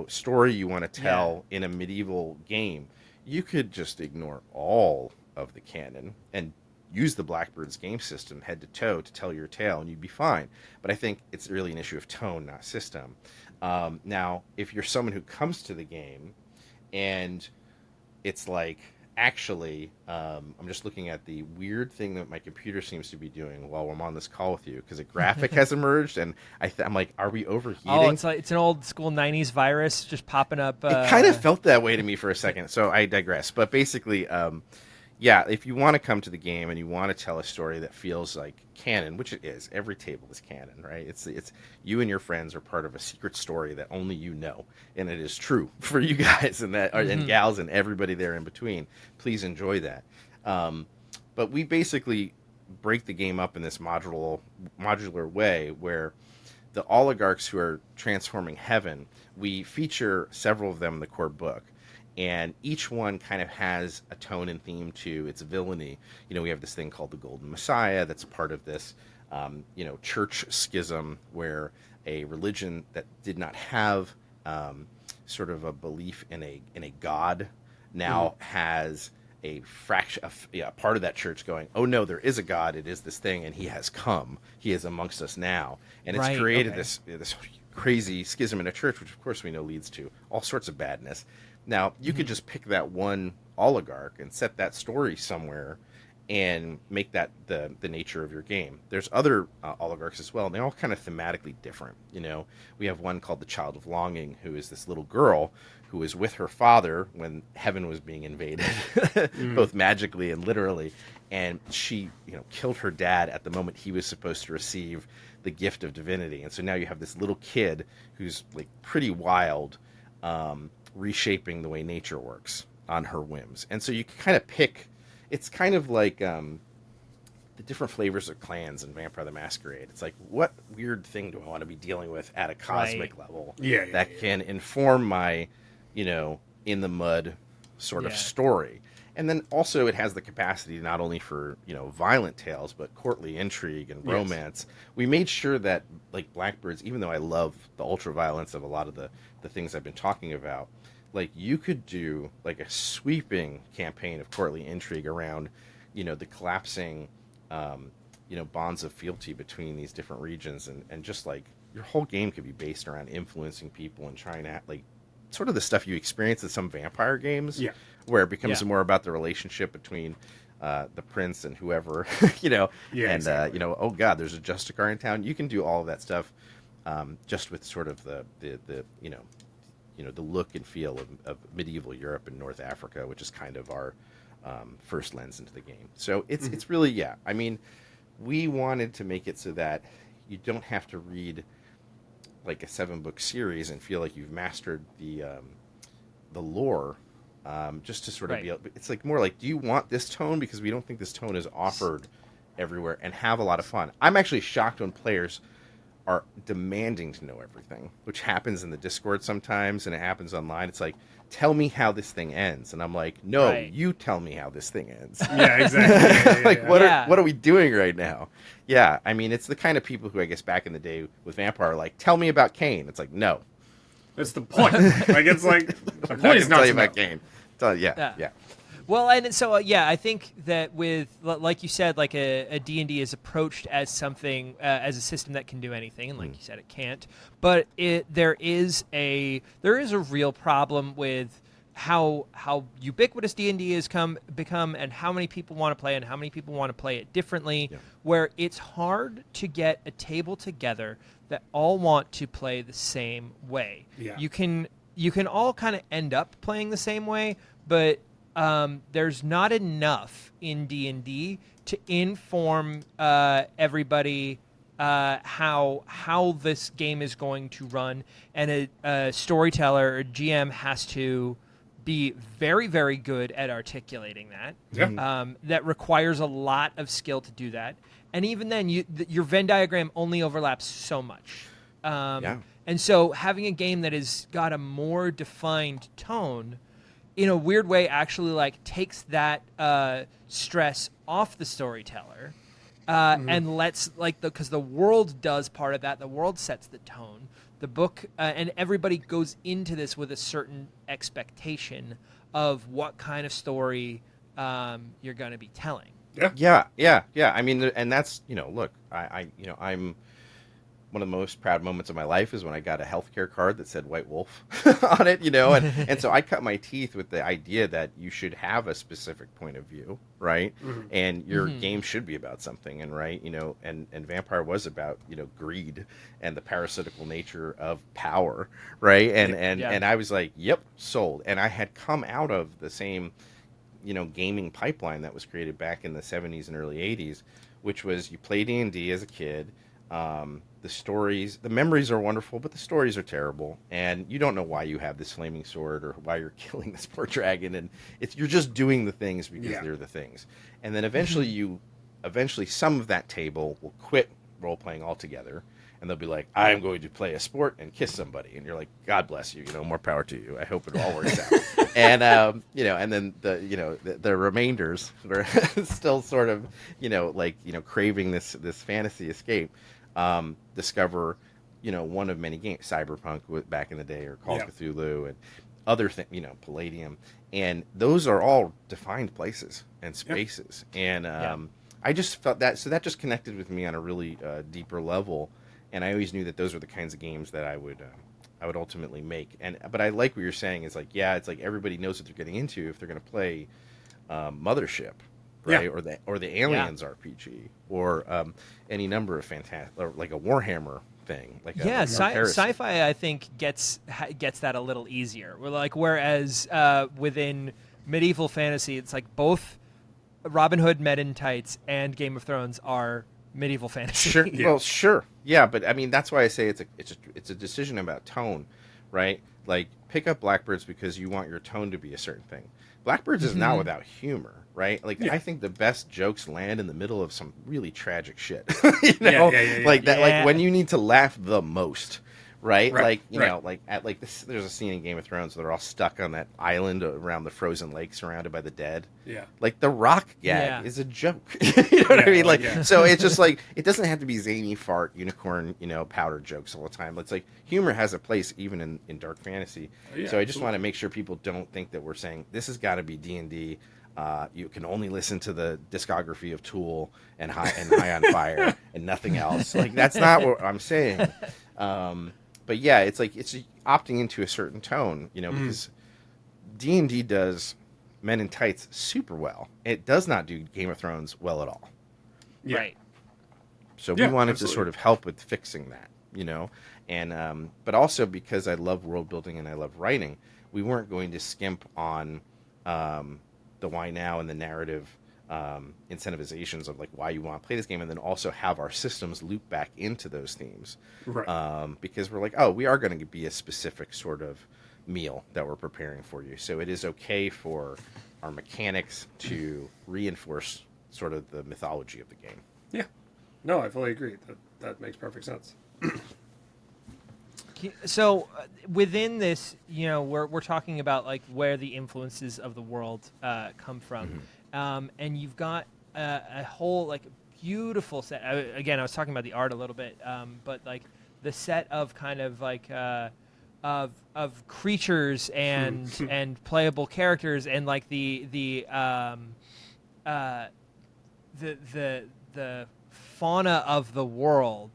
story you want to tell in a medieval game, you could just ignore all of the canon and use the Blackbirds game system head to toe to tell your tale, and you'd be fine. But I think it's really an issue of tone, not system. Now, if you're someone who comes to the game and it's like actually, I'm just looking at the weird thing that my computer seems to be doing while I'm on this call with you, because a graphic has emerged, and I'm like, are we overheating? Oh, it's an old school '90s virus just popping up. It kind of felt that way to me for a second, so I digress. But basically, yeah, if you want to come to the game and you want to tell a story that feels like canon, which it is, every table is canon, right? It's you and your friends are part of a secret story that only you know, and it is true for you guys and and gals and everybody there in between. Please enjoy that. But we basically break the game up in this modular way where the oligarchs who are transforming heaven, we feature several of them in the core book. And each one kind of has a tone and theme to its villainy. You know, we have this thing called the Golden Messiah that's part of this, church schism where a religion that did not have sort of a belief in a god now has a fraction, part of that church going, oh no, there is a god. It is this thing, and he has come. He is amongst us now, and it's created this crazy schism in a church, which of course we know leads to all sorts of badness. Now, you could just pick that one oligarch and set that story somewhere and make that the nature of your game. There's other oligarchs as well, and they're all kind of thematically different. You know, we have one called the Child of Longing, who is this little girl who was with her father when heaven was being invaded, both magically and literally, and she, killed her dad at the moment he was supposed to receive the gift of divinity. And so now you have this little kid who's like pretty wild, reshaping the way nature works on her whims. And so you can kind of pick, it's kind of like the different flavors of clans in Vampire the Masquerade. It's like, what weird thing do I want to be dealing with at a cosmic level that can inform my, in the mud sort of story. And then also it has the capacity not only for, violent tales, but courtly intrigue and romance. We made sure that, like Blackbirds, even though I love the ultra violence of a lot of the things I've been talking about, like you could do like a sweeping campaign of courtly intrigue around, the collapsing, bonds of fealty between these different regions. And just like your whole game could be based around influencing people and trying to like sort of the stuff you experience in some vampire games where it becomes more about the relationship between the prince and whoever, exactly. Oh God, there's a Justicar in town. You can do all of that stuff just with sort of the the look and feel of medieval Europe and North Africa, which is kind of our first lens into the game. So it's really, I mean, we wanted to make it so that you don't have to read like a 7-book series and feel like you've mastered the lore, just to sort of be able, it's like more like, do you want this tone? Because we don't think this tone is offered everywhere, and have a lot of fun. I'm actually shocked when players are demanding to know everything, which happens in the Discord sometimes, and it happens online. It's like, tell me how this thing ends, and I'm like, no, you tell me how this thing ends. Yeah, exactly. What are we doing right now? Yeah, I mean, it's the kind of people who I guess back in the day with Vampire are like, tell me about Cain. It's like, no, that's the point. Like it's like the point is not tell you to about Cain. Yeah. Well, and so I think that with, like you said, like a D&D is approached as something, as a system that can do anything, and like you said, it can't. But there is a real problem with how ubiquitous D&D has become, and how many people want to play, and how many people want to play it differently. Yeah. Where it's hard to get a table together that all want to play the same way. Yeah. You can all kind of end up playing the same way, but there's not enough in D&D to inform everybody how this game is going to run, and a storyteller or GM has to be very, very good at articulating that. Yeah. That requires a lot of skill to do that, and even then, your Venn diagram only overlaps so much. And so having a game that has got a more defined tone, in a weird way, actually like takes that stress off the storyteller, and lets because the world does part of that. The world sets the tone. The book and everybody goes into this with a certain expectation of what kind of story you're going to be telling. Yeah. I mean, and that's look, I'm one of the most proud moments of my life is when I got a healthcare card that said White Wolf on it, and so I cut my teeth with the idea that you should have a specific point of view, right? And your game should be about something, and right, and Vampire was about, greed and the parasitical nature of power, right? And I was like, yep, sold. And I had come out of the same, gaming pipeline that was created back in the 70s and early 80s, which was you play D&D as a kid. The memories are wonderful, but the stories are terrible, and you don't know why you have this flaming sword or why you're killing this poor dragon, and you're just doing the things because they're the things. And then eventually some of that table will quit role playing altogether, and they'll be like, I'm going to play a sport and kiss somebody, and you're like, God bless you, more power to you. I hope it all works out. And and then the remainders were still sort of craving this fantasy escape. Discover, one of many games, Cyberpunk back in the day, or Call of Cthulhu, and other things, Palladium, and those are all defined places and spaces. And I just felt that, so that just connected with me on a really deeper level. And I always knew that those were the kinds of games that I would ultimately make. But I like what you're saying is like, it's like everybody knows what they're getting into if they're going to play Mothership. Right, or the Aliens RPG, or any number of fantastic, or like a Warhammer thing. Sci-fi I think gets that a little easier. Whereas within medieval fantasy, it's like both Robin Hood, Men in Tights, and Game of Thrones are medieval fantasy. Sure, well, sure, yeah, but I mean that's why I say it's a decision about tone, right? Like pick up Blackbirds because you want your tone to be a certain thing. Blackbirds is not without humor. Right? I think the best jokes land in the middle of some really tragic shit. Like that, like when you need to laugh the most, right? Like, there's a scene in Game of Thrones where they're all stuck on that island around the frozen lake surrounded by the dead. Yeah. Like the rock gag is a joke. You know what I mean? So it's just like, it doesn't have to be zany fart, unicorn, powder jokes all the time. It's like humor has a place even in dark fantasy. So I just want to make sure people don't think that we're saying this has got to be D&D. You can only listen to the discography of Tool and High on Fire and nothing else. Like that's not what I'm saying. But yeah, it's like it's opting into a certain tone, because D&D does Men in Tights super well. It does not do Game of Thrones well at all. Yeah. Right. So we wanted to sort of help with fixing that, and but also because I love world building and I love writing, we weren't going to skimp on the why now and the narrative incentivizations of like why you want to play this game, and then also have our systems loop back into those themes, right? Because we're like, we are going to be a specific sort of meal that we're preparing for you, so it is okay for our mechanics to reinforce sort of the mythology of the game. Yeah, no, I fully agree. That makes perfect sense. So within this, we're talking about like where the influences of the world come from, and you've got a whole like beautiful set. Again, I was talking about the art a little bit, but like the set of kind of like of creatures and and playable characters, and like the fauna of the world.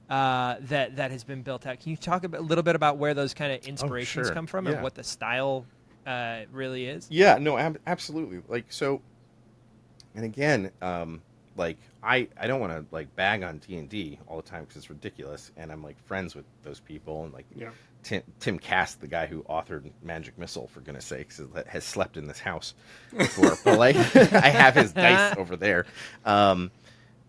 That has been built out. Can you talk a little bit about where those kind of inspirations come from and what the style really is? Yeah, no, absolutely. Like so, and again, like I don't want to like bag on D&D all the time because it's ridiculous, and I'm like friends with those people, and like Tim Cast, the guy who authored Magic Missile, for goodness sakes, has slept in this house before. But like, I have his dice over there.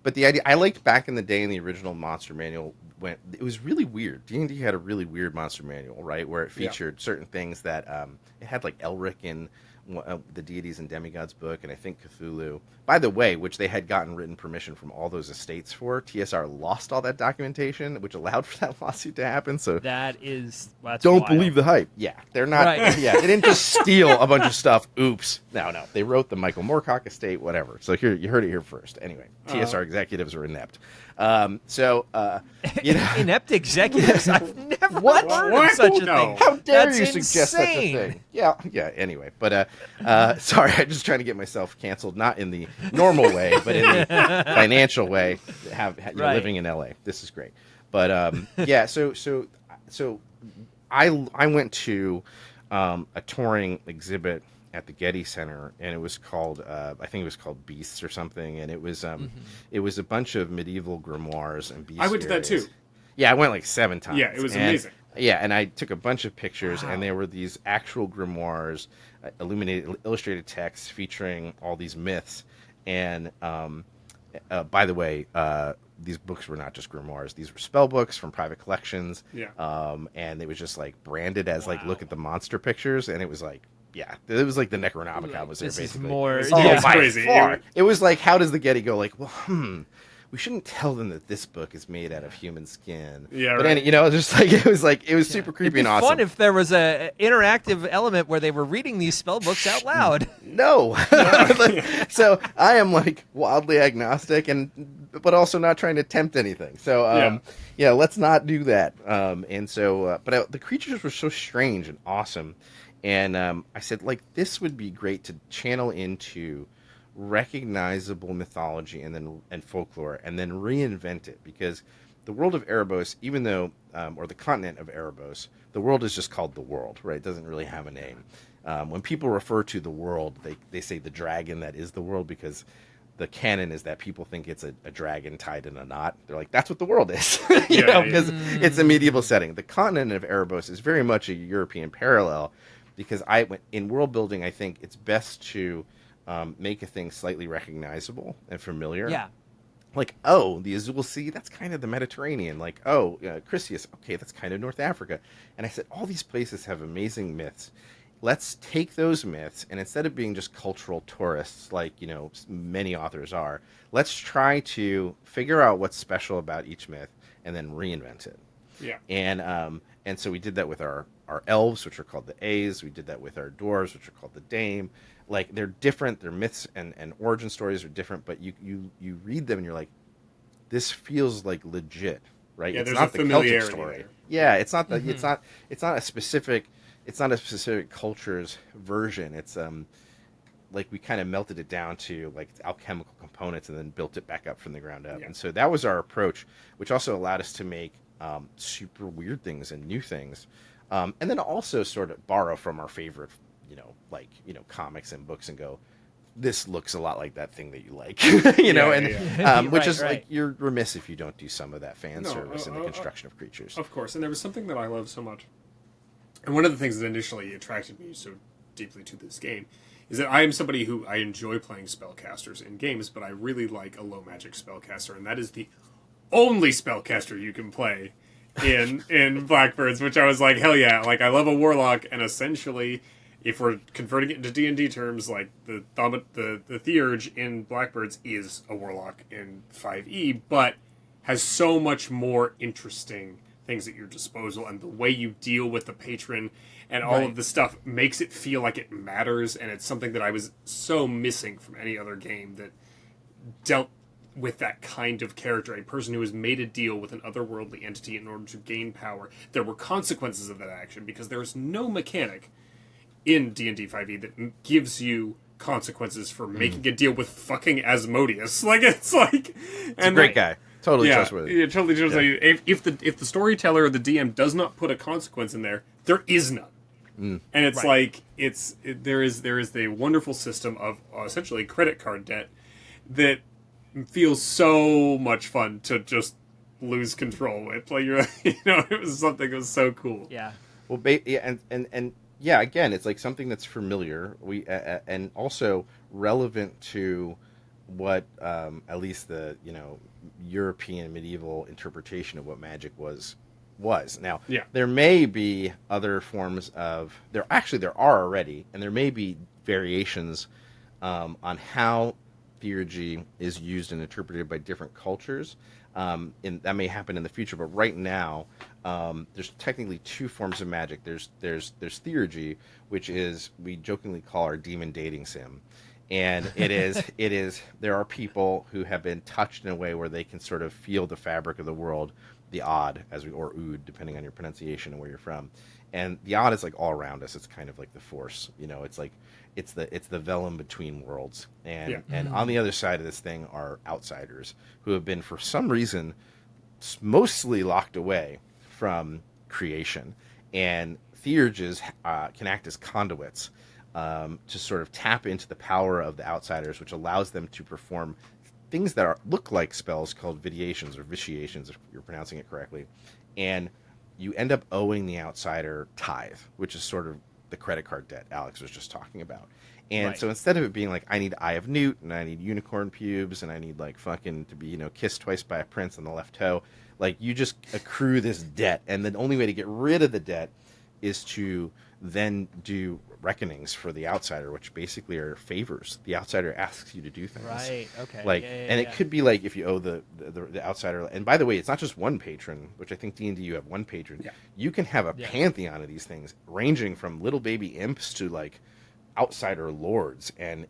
But the idea, I liked back in the day in the original Monster Manual, when it was really weird. D&D had a really weird Monster Manual, right, where it featured certain things that it had like Elric in the Deities and Demigods book, and I think Cthulhu. By the way, which they had gotten written permission from all those estates for. TSR lost all that documentation, which allowed for that lawsuit to happen. So that's don't wild. believe the hype. Yeah, they're not. Right. Yeah, they didn't just steal a bunch of stuff. Oops. No, they wrote the Michael Moorcock estate, whatever. So here, you heard it here first. Anyway, TSR executives are inept. Inept executives. I've never heard of such a thing. How dare you insane. Suggest such a thing? Yeah. Anyway, but sorry, I'm just trying to get myself canceled, not in the normal way, but in the financial way. Living in LA, this is great. But yeah, so I went to a touring exhibit at the Getty Center, and it was called I think it was called Beasts or something, and it was a bunch of medieval grimoires and bestiaries. I went to that too. Yeah, I went like 7 times. Yeah, it was and, amazing. Yeah, and I took a bunch of pictures, Wow. and there were these actual grimoires, illuminated, illustrated text featuring all these myths. And by the way, these books were not just grimoires; these were spell books from private collections. Yeah. And it was just like branded as like Wow. look at the monster pictures, and it was like. Yeah, it was like the Necronomicon was there This is basically. more. It's Oh, yeah, by crazy. far. It was like, how does the Getty go? Like, well, we shouldn't tell them that this book is made out of human skin. Yeah, but right. you know, just like it was super creepy It'd be and awesome. fun if there was a interactive element where they were reading these spell books out loud. No, so I am like wildly agnostic, but also not trying to tempt anything. So yeah, let's not do that. And so, but the creatures were so strange and awesome, and I said like this would be great to channel into recognizable mythology and folklore, and then reinvent it, because the world of Erebos, even though or the continent of Erebos, the world is just called the world, right? It doesn't really have a name. When people refer to the world, they say the dragon that is the world, because the canon is that people think it's a dragon tied in a knot. They're like, that's what the world is, because it's a medieval setting. The continent of Erebos is very much a European parallel, because in world building, I think it's best to make a thing slightly recognizable and familiar. Yeah. Like, oh, the Azul Sea, that's kind of the Mediterranean. Like, oh, Chrysius, okay, that's kind of North Africa. And I said, all these places have amazing myths. Let's take those myths, and instead of being just cultural tourists, like, many authors are, let's try to figure out what's special about each myth and then reinvent it. Yeah. And so we did that with our elves, which are called the Aes. We did that with our dwarves, which are called the Dame. Like, they're different. Their myths and origin stories are different, but you read them and you're like, this feels like legit, right? Yeah, It's there's not a the Celtic familiarity story. there. Yeah, it's not the it's not a specific culture's version. It's like we kind of melted it down to like alchemical components and then built it back up from the ground up. Yeah. And so that was our approach, which also allowed us to make super weird things and new things, and then also sort of borrow from our favorite, comics and books and go, this looks a lot like that thing that you like, which is Right. like, you're remiss if you don't do some of that fan No, service in the construction of creatures. Of course, and there was something that I love so much. And one of the things that initially attracted me so deeply to this game is that I am somebody who I enjoy playing spellcasters in games, but I really like a low magic spellcaster, and that is the only spellcaster you can play in Blackbirds, which I was like, hell yeah, like I love a warlock, and essentially, if we're converting it into D&D terms, like the Theurge in Blackbirds is a warlock in 5e, but has so much more interesting things at your disposal, and the way you deal with the patron and all of the stuff makes it feel like it matters, and it's something that I was so missing from any other game that dealt with that kind of character, a person who has made a deal with an otherworldly entity in order to gain power. There were consequences of that action, because there is no mechanic in D&D 5e that gives you consequences for making a deal with fucking Asmodeus. Like, it's like... It's a great guy. Totally trustworthy. Yeah, totally trustworthy. Yeah. If the storyteller or the DM does not put a consequence in there is none. And it's like, there is the wonderful system of essentially credit card debt that feels so much fun to just lose control with. Like, it was something that was so cool. Yeah. Well, and yeah, again, it's like something that's familiar. And also relevant to what at least the European medieval interpretation of what magic was. Now, there may be other forms of there are already, and there may be variations on how theurgy is used and interpreted by different cultures. And that may happen in the future, but right now, there's technically two forms of magic. There's theurgy, which is, we jokingly call our demon dating sim. And it is there are people who have been touched in a way where they can sort of feel the fabric of the world, the odd, or ood, depending on your pronunciation and where you're from. And the odd is like all around us. It's kind of like the force, it's like it's the vellum between worlds. And on the other side of this thing are outsiders who have been, for some reason, mostly locked away from creation, and theurges can act as conduits to sort of tap into the power of the outsiders, which allows them to perform things that look like spells called vitiations or vitiations, if you're pronouncing it correctly. And you end up owing the outsider tithe, which is sort of the credit card debt Alex was just talking about. And so instead of it being like, I need Eye of Newt, and I need unicorn pubes, and I need like fucking to be, kissed twice by a prince on the left toe, like you just accrue this debt. And the only way to get rid of the debt is to then do reckonings for the outsider, which basically are favors. The outsider asks you to do things. Right. Okay. Like, it could be like if you owe the outsider. And by the way, it's not just one patron, which I think D&D you have one patron. Yeah. You can have a pantheon of these things, ranging from little baby imps to like outsider lords, and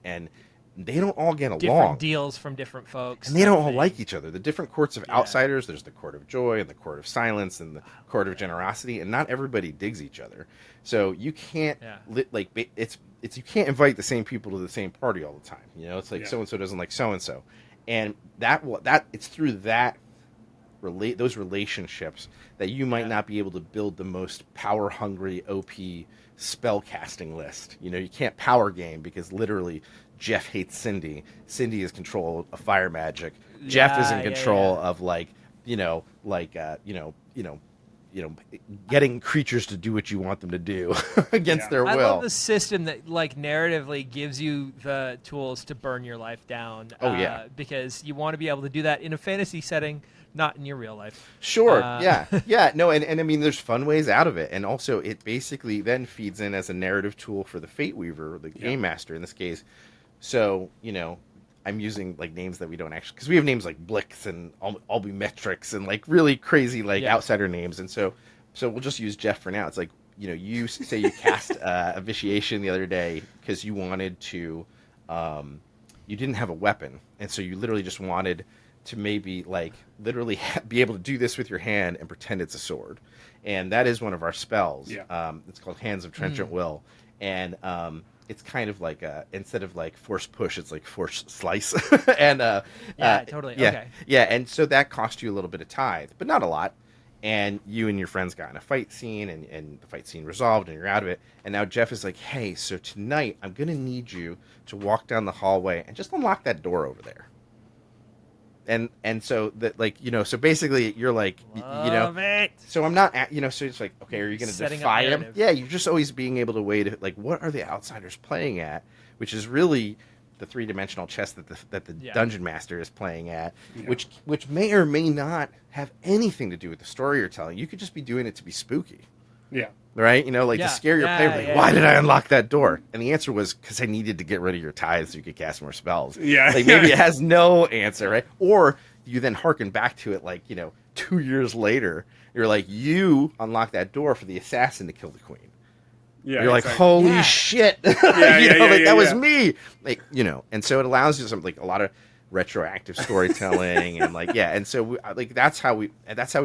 they don't all get along. Different deals from different folks. And they don't all like each other. The different courts of outsiders, there's the Court of Joy and the Court of Silence and the Court of Generosity, and not everybody digs each other. So you can't you can't invite the same people to the same party all the time. It's like so and so doesn't like so and so, and that it's through that those relationships that you might not be able to build the most power hungry OP spellcasting list. You can't power game because literally Jeff hates Cindy. Cindy is control of fire magic. Jeff is in control of getting creatures to do what you want them to do against their will. I love the system that like narratively gives you the tools to burn your life down. Because you want to be able to do that in a fantasy setting, not in your real life. Sure. No, and I mean, there's fun ways out of it, and also it basically then feeds in as a narrative tool for the Fate Weaver, the game master in this case. So I'm using like names that we don't actually, because we have names like Blix and Albimetrix and like really crazy like outsider names, and so we'll just use Jeff for now. It's like you say you cast a vitiation the other day because you wanted to, you didn't have a weapon, and so you literally just wanted to maybe like literally be able to do this with your hand and pretend it's a sword, and that is one of our spells. It's called Hands of Trenchant Will, and it's kind of like instead of like force push, it's like force slice. And totally. And so that cost you a little bit of tithe, but not a lot. And you and your friends got in a fight scene, and the fight scene resolved, and you're out of it. And now Jeff is like, hey, so tonight I'm gonna need you to walk down the hallway and just unlock that door over there. And so that so basically you're like so I'm not so it's like, okay, are you going to defy him? Yeah, you're just always being able to weigh like, what are the outsiders playing at, which is really the 3-dimensional chess that the dungeon master is playing at, which may or may not have anything to do with the story you're telling. You could just be doing it to be spooky. Right? To scare your player. Why did I unlock that door? And the answer was because I needed to get rid of your tithe so you could cast more spells. Maybe it has no answer, right? Or you then harken back to it 2 years later. You're like, you unlocked that door for the assassin to kill the queen. You're like, holy shit. That was me. And so it allows you something like a lot of retroactive storytelling and and so that's how we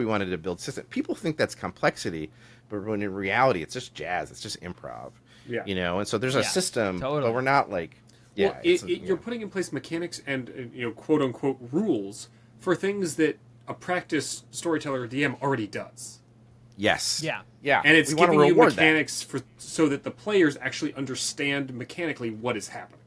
wanted to build system. People think that's complexity, but when in reality it's just jazz, it's just improv. And so there's a system, but we're not like you're putting in place mechanics and quote unquote rules for things that a practiced storyteller or DM already does. Yes. And it's giving you mechanics so that the players actually understand mechanically what is happening.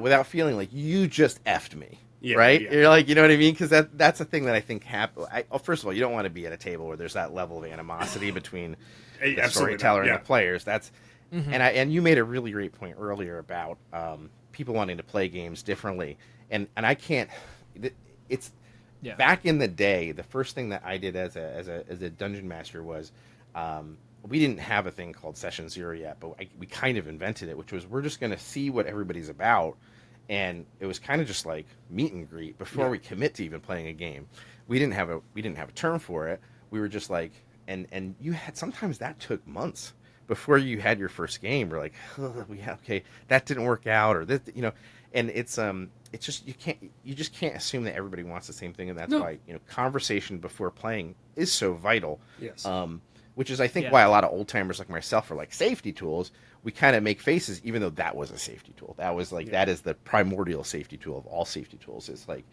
Without feeling like you just effed me. Right? You're like, you know what I mean? Because that's a thing that I think happens. First of all, you don't want to be at a table where there's that level of animosity between the storyteller and the players. That's and you made a really great point earlier about people wanting to play games differently. And I can't. It's back in the day. The first thing that I did as a dungeon master was. We didn't have a thing called Session Zero yet, but we kind of invented it, which was we're just going to see what everybody's about. And it was kind of just like meet and greet before we commit to even playing a game. We didn't have a term for it. We were just like, and you had, sometimes that took months before you had your first game. We're like, okay, that didn't work out, or that, and it's just, you just can't assume that everybody wants the same thing. And that's why, conversation before playing is so vital. Yes. Which is, I think, why a lot of old timers like myself are like safety tools. We kind of make faces, even though that was a safety tool. That was like, that is the primordial safety tool of all safety tools. It's like,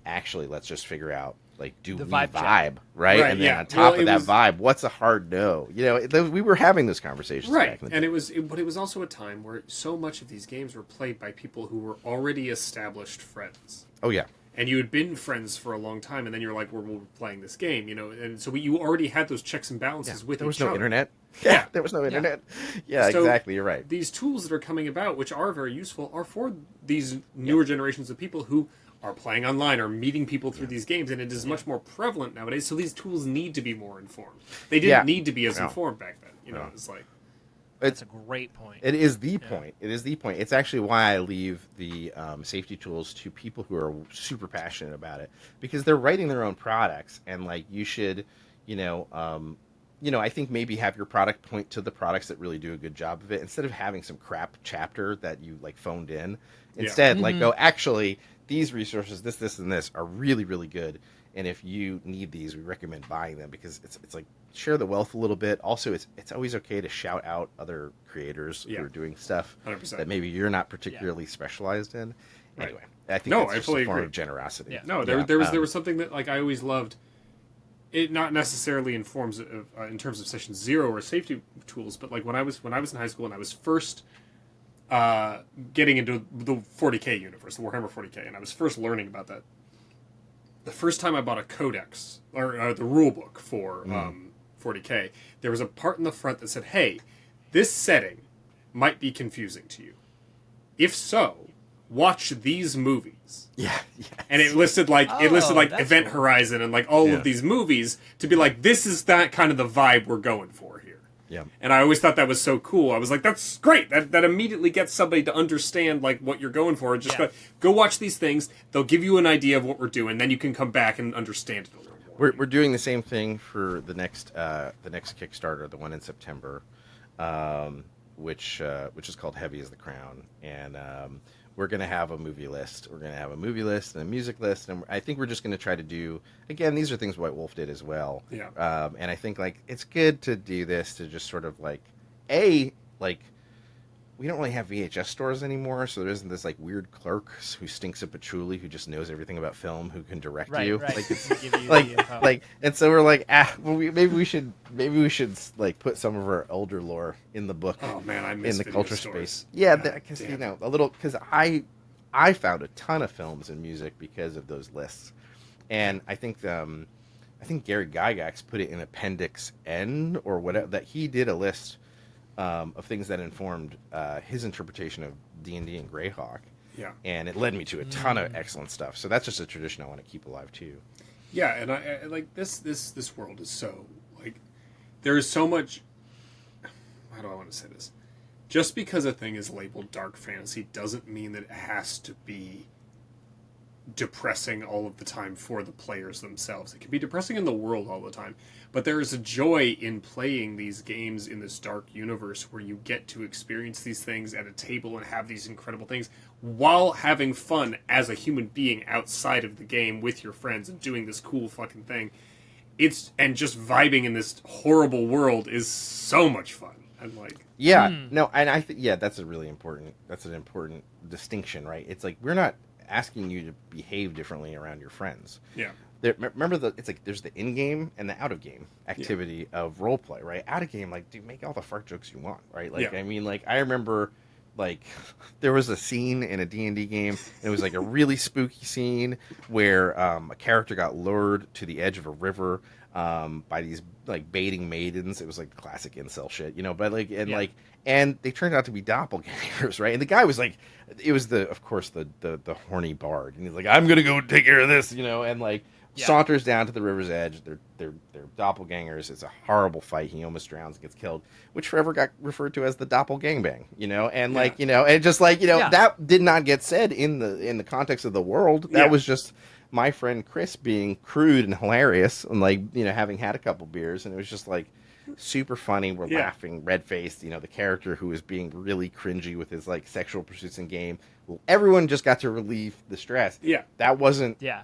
actually, let's just figure out like, do The we vibe check. vibe, right? Right, And then yeah. on top Well, of it that was- vibe, what's a hard no? You know, we were having those conversations Right, back in the and day. but it was also a time where so much of these games were played by people who were already established friends. Oh yeah, And you had been friends for a long time, and then you're like, we're playing this game, you know, and so you already had those checks and balances with there was each no other. internet. Yeah. There was no internet. Yeah, So exactly. You're right. These tools that are coming about, which are very useful, are for these newer generations of people who are playing online or meeting people through these games, and it is much more prevalent nowadays. So these tools need to be more informed. They didn't Yeah. need to be as No. informed back then. You know, No. it's like That's a great point. It is the point. It is the point. It's actually why I leave the safety tools to people who are super passionate about it, because they're writing their own products, and like you should, I think maybe have your product point to the products that really do a good job of it, instead of having some crap chapter that you like phoned in. Instead, like go, actually, these resources, this, and this are really, really good. And if you need these, we recommend buying them, because it's like share the wealth a little bit. Also, it's always okay to shout out other creators who are doing stuff 100%. that maybe you're not particularly specialized in. Right. Anyway, I think No, that's I just fully a form agree. of generosity. Yeah. no, there was something that like I always loved. It not necessarily informs in terms of session 0 or safety tools, but like when I was in high school and I was first getting into the 40K universe, the Warhammer 40K, and I was first learning about that. The first time I bought a codex or the rule book for 40K, there was a part in the front that said, "Hey, this setting might be confusing to you. If so, watch these movies." Yeah. And it listed like that's Event cool. Horizon and like all Yeah. of these movies to be like, this is that kind of the vibe we're going for here. Yeah. And I always thought that was so cool. I was like, that's great. That immediately gets somebody to understand like what you're going for. Just go watch these things. They'll give you an idea of what we're doing. Then you can come back and understand it a little more. We're doing the same thing for the next Kickstarter, the one in September, which is called Heavy as the Crown, and we're going to have a movie list. We're going to have a movie list and a music list, and I think we're just going to try to do, again, these are things White Wolf did as well. Yeah. And I think like it's good to do this to just sort of like we don't really have VHS stores anymore, so there isn't this like weird clerk who stinks of patchouli who just knows everything about film who can direct you. Right. Like it's Give you the info. and so we're like, well, maybe we should like put some of our older lore in the book. Oh man, I miss in the video culture stores. space. Yeah, God because damn. a little, because I found a ton of films and music because of those lists, and I think Gary Gygax put it in Appendix N or whatever, that he did a list of things that informed his interpretation of D&D and Greyhawk. Yeah. And it led me to a ton of excellent stuff. So that's just a tradition I want to keep alive too. Yeah, and I like this world is so like there is so much. How do I want to say this? Just because a thing is labeled dark fantasy doesn't mean that it has to be depressing all of the time for the players themselves. It can be depressing in the world all the time, but there is a joy in playing these games in this dark universe where you get to experience these things at a table and have these incredible things while having fun as a human being outside of the game with your friends and doing this cool fucking thing. And just vibing in this horrible world is so much fun. And like, yeah, no, and I think that's an important distinction, right? It's like we're not asking you to behave differently around your friends. yeah. Remember it's like there's the in-game and the out-of-game activity of roleplay, right? Out-of-game, like, dude, make all the fart jokes you want, right? Like, I mean, like, I remember, like, there was a scene in a D&D game, and it was, like, a really spooky scene where a character got lured to the edge of a river by these, like, baiting maidens. It was, like, classic incel shit, but, like, and they turned out to be doppelgangers, right? And the guy was like, it was of course the horny bard, and he's like, I'm gonna go take care of this, and like saunters down to the river's edge. They're doppelgangers. It's a horrible fight. He almost drowns, gets killed, which forever got referred to as the doppelgangbang, and like and just like that did not get said in the context of the world. That was just my friend Chris being crude and hilarious, and like having had a couple beers, and it was just like super funny. We're laughing, red faced. The character who was being really cringy with his like sexual pursuits in game. Everyone just got to relieve the stress. Yeah, that wasn't. Yeah.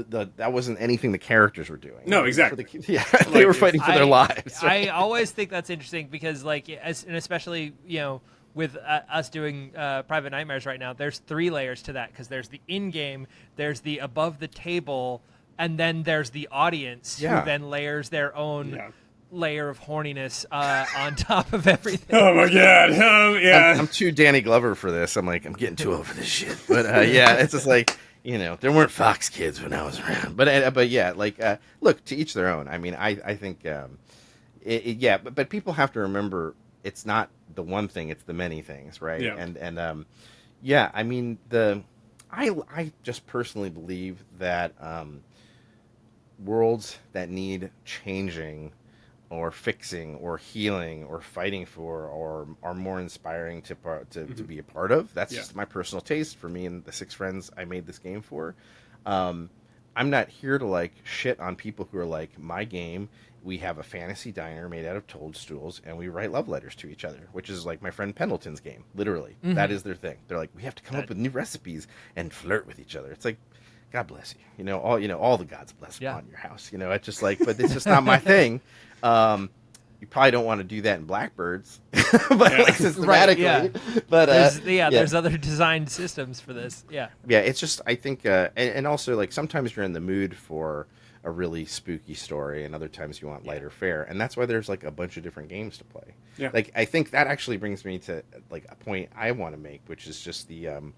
That wasn't anything the characters were doing. No, exactly. They were fighting for their lives. Right? I always think that's interesting because, like, and especially with us doing Private Nightmares right now, there's 3 layers to that because there's the in-game, there's the above the table and then there's the audience Yeah. who then layers their own Yeah. layer of horniness on top of everything. Oh my god. Yeah. I'm too Danny Glover for this. I'm like, I'm getting too old for this shit. But yeah, it's just like, there weren't Fox kids when I was around. But yeah, like, look, to each their own. I mean, I think, yeah, but people have to remember it's not the one thing, it's the many things, right? Yeah. And yeah, I mean, I just personally believe that worlds that need changing or fixing or healing or fighting for or are more inspiring to be a part of. That's just my personal taste for me and the 6 friends I made this game for. I'm not here to like shit on people who are like, my game, we have a fantasy diner made out of toadstools and we write love letters to each other, which is like my friend Pendleton's game. Literally, that is their thing. They're like, we have to come up with new recipes and flirt with each other. It's like, God bless you. All the gods bless upon your house. It's just like, but it's just not my thing. You probably don't want to do that in Blackbirds, but like systematically. Right, yeah. But there's other designed systems for this. Yeah. Yeah, it's just, I think, and also like sometimes you're in the mood for a really spooky story, and other times you want lighter fare, and that's why there's like a bunch of different games to play. Yeah. Like I think that actually brings me to like a point I want to make, which is just the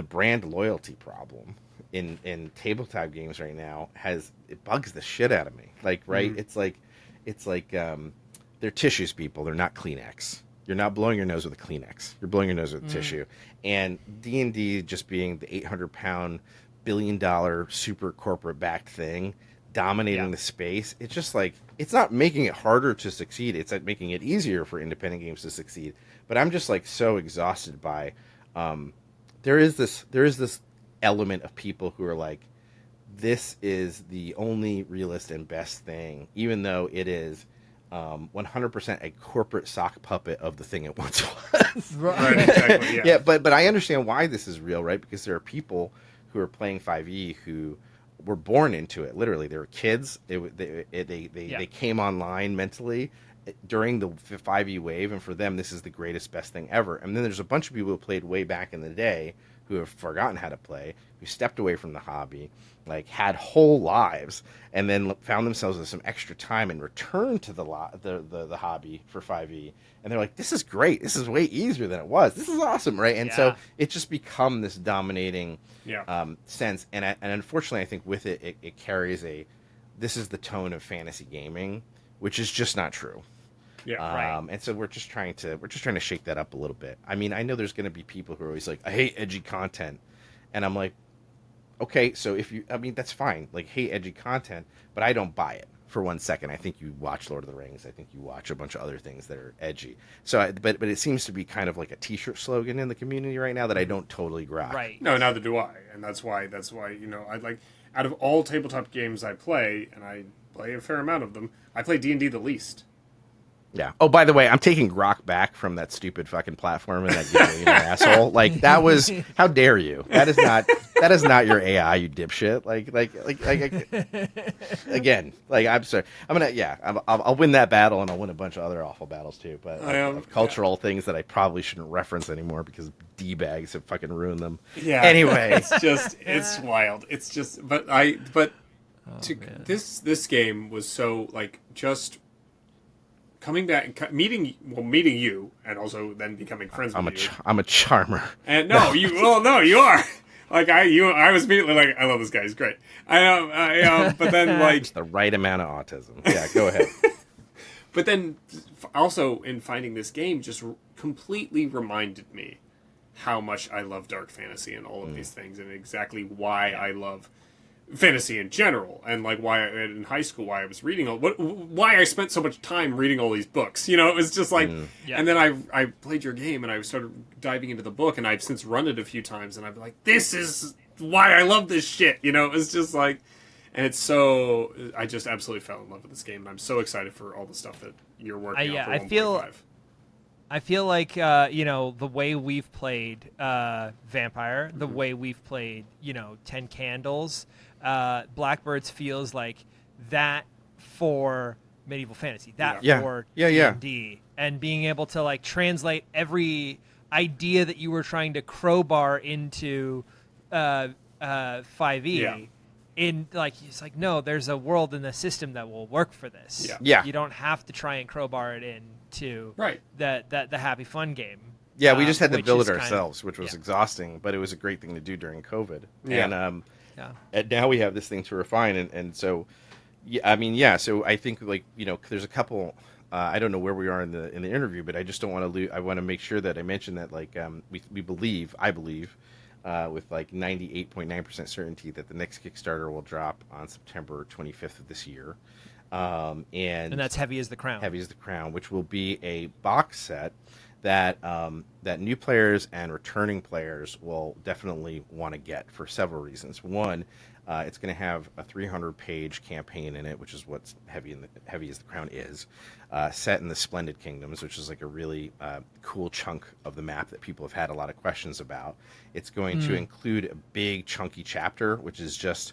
brand loyalty problem in tabletop games right now. It bugs the shit out of me. Like, right? It's like they're tissues, people. They're not Kleenex. You're not blowing your nose with a Kleenex. You're blowing your nose with a tissue. And D&D just being the 800-pound, billion-dollar, super corporate-backed thing dominating the space, it's just like, it's not making it harder to succeed. It's like making it easier for independent games to succeed. But I'm just like so exhausted by there is this element of people who are like, this is the only realist and best thing, even though it is 100% a corporate sock puppet of the thing it once was. Right, exactly. Yeah. Yeah, but I understand why this is real, right? Because there are people who are playing 5e who were born into it. Literally, they were kids. They came online mentally during the 5e wave, and for them, this is the greatest, best thing ever. And then there's a bunch of people who played way back in the day who have forgotten how to play, who stepped away from the hobby, like had whole lives, and then found themselves with some extra time and returned to the hobby for 5e, and they're like, this is great, this is way easier than it was, this is awesome, right? And so it's just become this dominating sense, and unfortunately I think with it carries this is the tone of fantasy gaming, which is just not true. And so we're just trying to shake that up a little bit. I mean, I know there's going to be people who are always like, I hate edgy content, and I'm like, okay, so that's fine. Like, hate edgy content, but I don't buy it for 1 second. I think you watch Lord of the Rings. I think you watch a bunch of other things that are edgy. So, but it seems to be kind of like a T-shirt slogan in the community right now that I don't totally grok. Right. No, neither do I, and that's why I like, out of all tabletop games I play, and I play a fair amount of them, I play D&D the least. Yeah. Oh, by the way, I'm taking Grok back from that stupid fucking platform and that you asshole. Like, that was, how dare you? That is not your AI, you dipshit. Like again, like, I'm sorry. I'll win that battle, and I'll win a bunch of other awful battles too. But of cultural things that I probably shouldn't reference anymore because D-bags have fucking ruined them. Yeah. Anyway, it's wild. It's just, this game was so like just. Coming back, meeting you, and also then becoming friends with you. I'm a charmer. And you are. Like I was immediately like, I love this guy. He's great. But then like the right amount of autism. Yeah, go ahead. But then also in finding this game, just completely reminded me how much I love dark fantasy and all of these things, and exactly why I love fantasy in general, and like why in high school why I was reading why I spent so much time reading all these books. It was just like, and then I played your game and I started diving into the book, and I've since run it a few times, and I'm like, this is why I love this shit. It's just like, and it's so, I just absolutely fell in love with this game, and I'm so excited for all the stuff that you're working on for 1.5. I feel like the way we've played Vampire, the way we've played 10 Candles, Blackbirds feels like that for medieval fantasy, for D&D, and being able to like translate every idea that you were trying to crowbar into 5e in like he's like, no, there's a world in the system that will work for this. Yeah. Yeah. You don't have to try and crowbar it in to Right. the happy fun game. Yeah, we just had to which build is it kind of- ourselves, which was yeah. exhausting, but it was a great thing to do during COVID. Yeah. Yeah. And now we have this thing to refine, and so, yeah, I mean, yeah. So I think like there's a couple. I don't know where we are in the interview, but I just don't want to lose. I want to make sure that I mention that like I believe with like 98.9% certainty that the next Kickstarter will drop on September 25th of this year, and that's Heavy as the Crown. Heavy as the Crown, which will be a box set that that new players and returning players will definitely want to get for several reasons. One, it's going to have a 300-page campaign in it, which is what Heavy as the Crown is, set in the Splendid Kingdoms, which is like a really cool chunk of the map that people have had a lot of questions about. It's going to include a big chunky chapter, which is just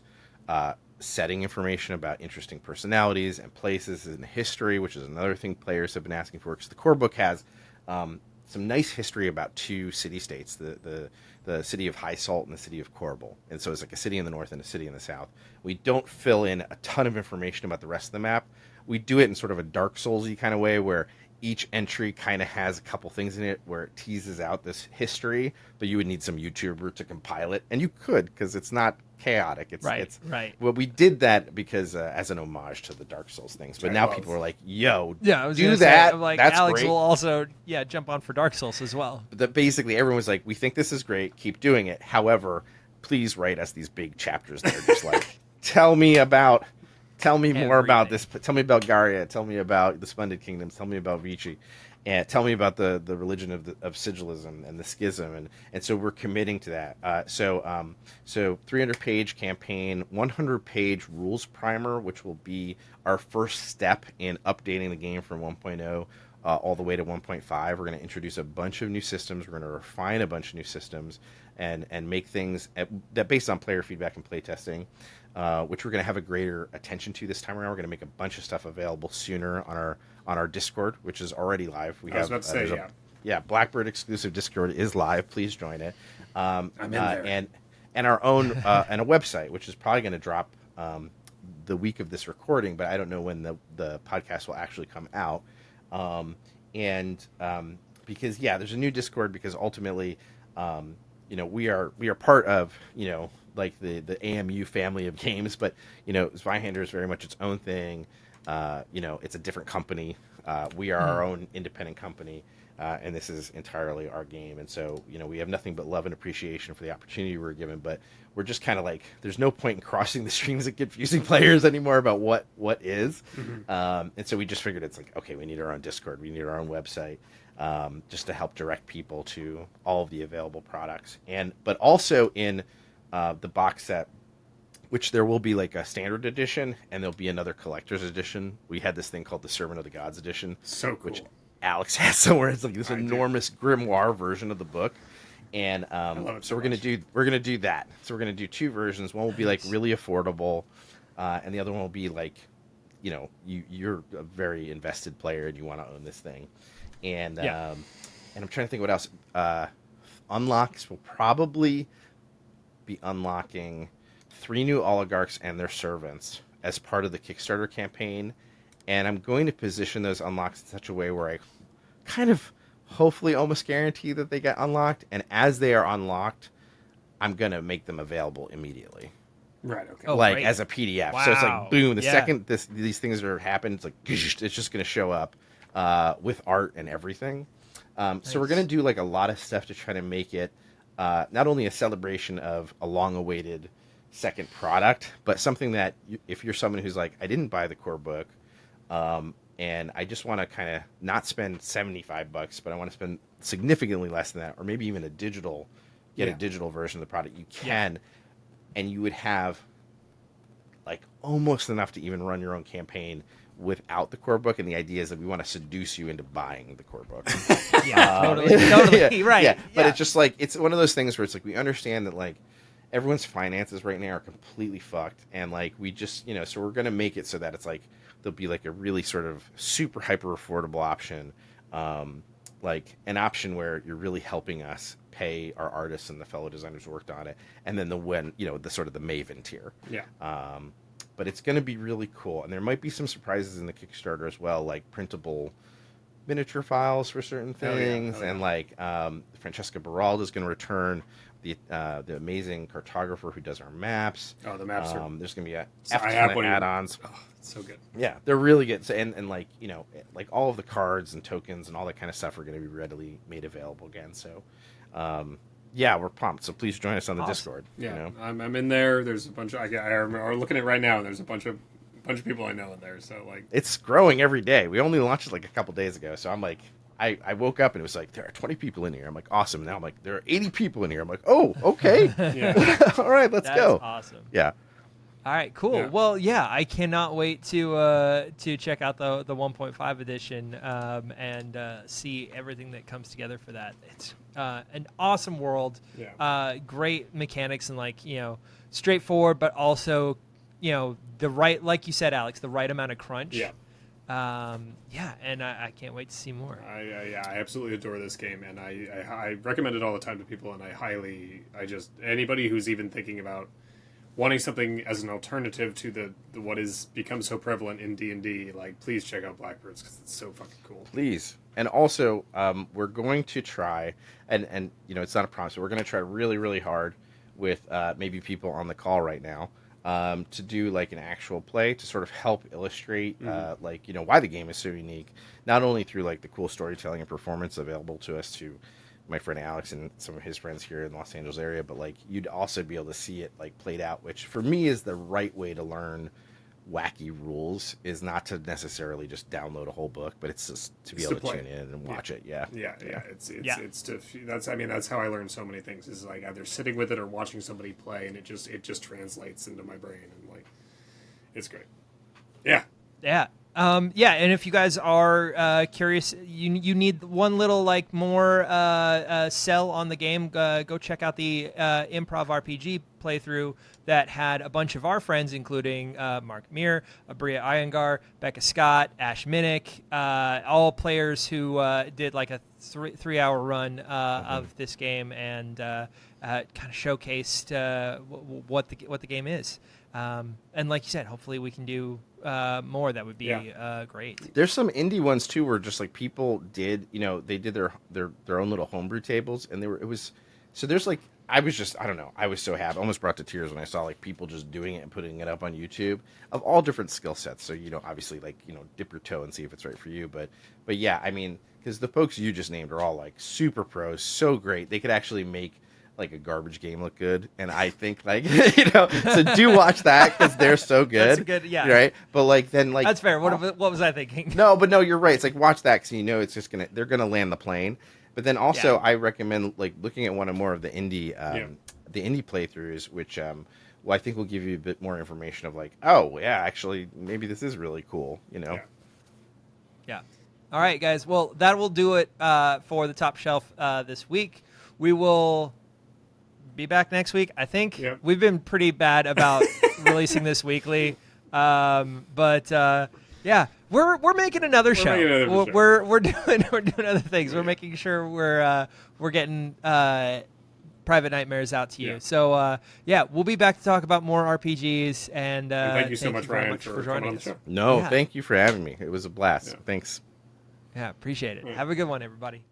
setting information about interesting personalities and places and history, which is another thing players have been asking for, because the core book has some nice history about two city-states, the city of High Salt and the city of Corbel. And so it's like a city in the north and a city in the south. We don't fill in a ton of information about the rest of the map. We do it in sort of a Dark Souls-y kind of way, where each entry kind of has a couple things in it where it teases out this history, but you would need some YouTuber to compile it. And you could, because it's not chaotic. It's right. Well, we did that because as an homage to the Dark Souls things. But now people are like, "Yo, Yeah, I was do gonna that." Say, like That's Alex great. will also jump on for Dark Souls as well. But basically, everyone was like, "We think this is great. Keep doing it. However, please write us these big chapters that are just like, tell me more about this. Tell me about Garia. Tell me about the Splendid Kingdoms. Tell me about Vichy." And tell me about the religion of Sigilism and the Schism, and so we're committing to that. So 300-page campaign, 100-page rules primer, which will be our first step in updating the game from 1.0 all the way to 1.5. We're going to introduce a bunch of new systems. We're going to refine a bunch of new systems and make things that based on player feedback and play testing, which we're going to have a greater attention to this time around. We're going to make a bunch of stuff available sooner on our Discord, which is already live. I was about to say, yeah, Blackbird exclusive Discord is live. Please join it. I'm in there. And our own and a website, which is probably going to drop the week of this recording, but I don't know when the podcast will actually come out. Because there's a new Discord, because ultimately, we are part of like the AMU family of games, but Zweihander is very much its own thing. It's a different company. We are our own independent company, and this is entirely our game. And so, we have nothing but love and appreciation for the opportunity we're given, but we're just kind of like, there's no point in crossing the streams and confusing players anymore about what is. And so we just figured it's like, okay, we need our own Discord. We need our own website, just to help direct people to all of the available products. But also in the box set, which there will be like a standard edition, and there'll be another collector's edition. We had this thing called the Servant of the Gods edition. So cool. Which Alex has somewhere. It's like this enormous grimoire version of the book. And so we're gonna do that. So we're gonna do two versions. One will be like really affordable, and the other one will be like, you're a very invested player and you want to own this thing. And I'm trying to think what else. Unlocks will probably be unlocking 3 new oligarchs and their servants as part of the Kickstarter campaign, and I'm going to position those unlocks in such a way where I kind of hopefully almost guarantee that they get unlocked, and as they are unlocked, I'm going to make them available immediately. Right, okay. Oh, like great. as a PDF. Wow. So it's like boom, the Yeah. second these things are happened, it's like it's just going to show up with art and everything. So we're going to do like a lot of stuff to try to make it not only a celebration of a long-awaited second product, but something that if you're someone who's like, I didn't buy the core book, and I just want to kind of not spend $75, but I want to spend significantly less than that, or maybe even a digital version of the product, you can, and you would have like almost enough to even run your own campaign without the core book. And the idea is that we want to seduce you into buying the core book. Totally, right. Yeah, but it's just like, it's one of those things where it's like, we understand that like everyone's finances right now are completely fucked, and like we just so we're gonna make it so that it's like there'll be like a really sort of super hyper affordable option like an option where you're really helping us pay our artists and the fellow designers who worked on it, and then the sort of the Maven tier. Yeah. But it's going to be really cool, and there might be some surprises in the Kickstarter as well, like printable miniature files for certain things, and like Francesca Baralda is going to return, the amazing cartographer who does our maps. Oh, the maps are. There's going to be a I have ton of one. add-ons. Oh, it's so good. Yeah, they're really good. So, and like like all of the cards and tokens and all that kind of stuff are going to be readily made available again. So, yeah, we're pumped. So please join us on the Discord. Yeah, I'm in there. There's a bunch of I remember looking at it right now, and there's a bunch of people I know in there. So like, it's growing every day. We only launched it like a couple days ago. So I'm like, I woke up and it was like, there are 20 people in here. I'm like, awesome. Now I'm like, there are 80 people in here. I'm like, oh, okay. Yeah. All right, let's go. Awesome. Yeah. All right, cool. Yeah. Well, yeah, I cannot wait to check out the 1.5 edition and see everything that comes together for that. It's an awesome world. Yeah. Great mechanics and straightforward, but also the right, like you said, Alex, the right amount of crunch. Yeah. And I can't wait to see more. I absolutely adore this game, and I recommend it all the time to people, and anybody who's even thinking about wanting something as an alternative to the what is become so prevalent in D&D, like, please check out Blackbirds, because it's so fucking cool. Please. And also, we're going to try, and it's not a promise, but we're going to try really, really hard with maybe people on the call right now, to do like an actual play to sort of help illustrate why the game is so unique, not only through like the cool storytelling and performance available to us, to my friend Alex and some of his friends here in the Los Angeles area, but like you'd also be able to see it like played out, which for me is the right way to learn wacky rules, is not to necessarily just download a whole book, but it's just to be able to tune in and watch it. Yeah. That's how I learn so many things, is like either sitting with it or watching somebody play, and it just translates into my brain, and like, it's great. Yeah. And if you guys are curious, you need one little more sell on the game, go check out the Improv RPG playthrough that had a bunch of our friends, including Mark Meir, Abria Iyengar, Becca Scott, Ash Minnick, all players who did like a 3-hour run of this game, and kind of showcased what the game is. And like you said, hopefully we can do more. That would be great. There's some indie ones too, where just like people did, they did their own little homebrew tables, and there's like, I was so happy, almost brought to tears when I saw like people just doing it and putting it up on YouTube, of all different skill sets. So obviously dip your toe and see if it's right for you, but yeah, I mean, because the folks you just named are all like super pros, so great, they could actually make like a garbage game look good, and I think so do watch that, because they're so good. That's good, yeah. Right, but then that's fair. What was I thinking? No, you're right. It's like, watch that, because it's just they're gonna land the plane. But then also, I recommend like looking at one or more of the indie playthroughs, which I think will give you a bit more information of like, oh yeah, actually maybe this is really cool. Yeah. All right, guys. Well, that will do it for the Top Shelf this week. We will be back next week, I think. Yep. We've been pretty bad about releasing this weekly, but we're making another show. We're doing other things. We're making sure we're getting Private Nightmares out to you. Yeah. So we'll be back to talk about more RPGs, and thank you so much, very Ryan, for joining coming on us. the show. No, thank you for having me. It was a blast. Yeah. Thanks. Yeah, appreciate it. Yeah. Have a good one, everybody.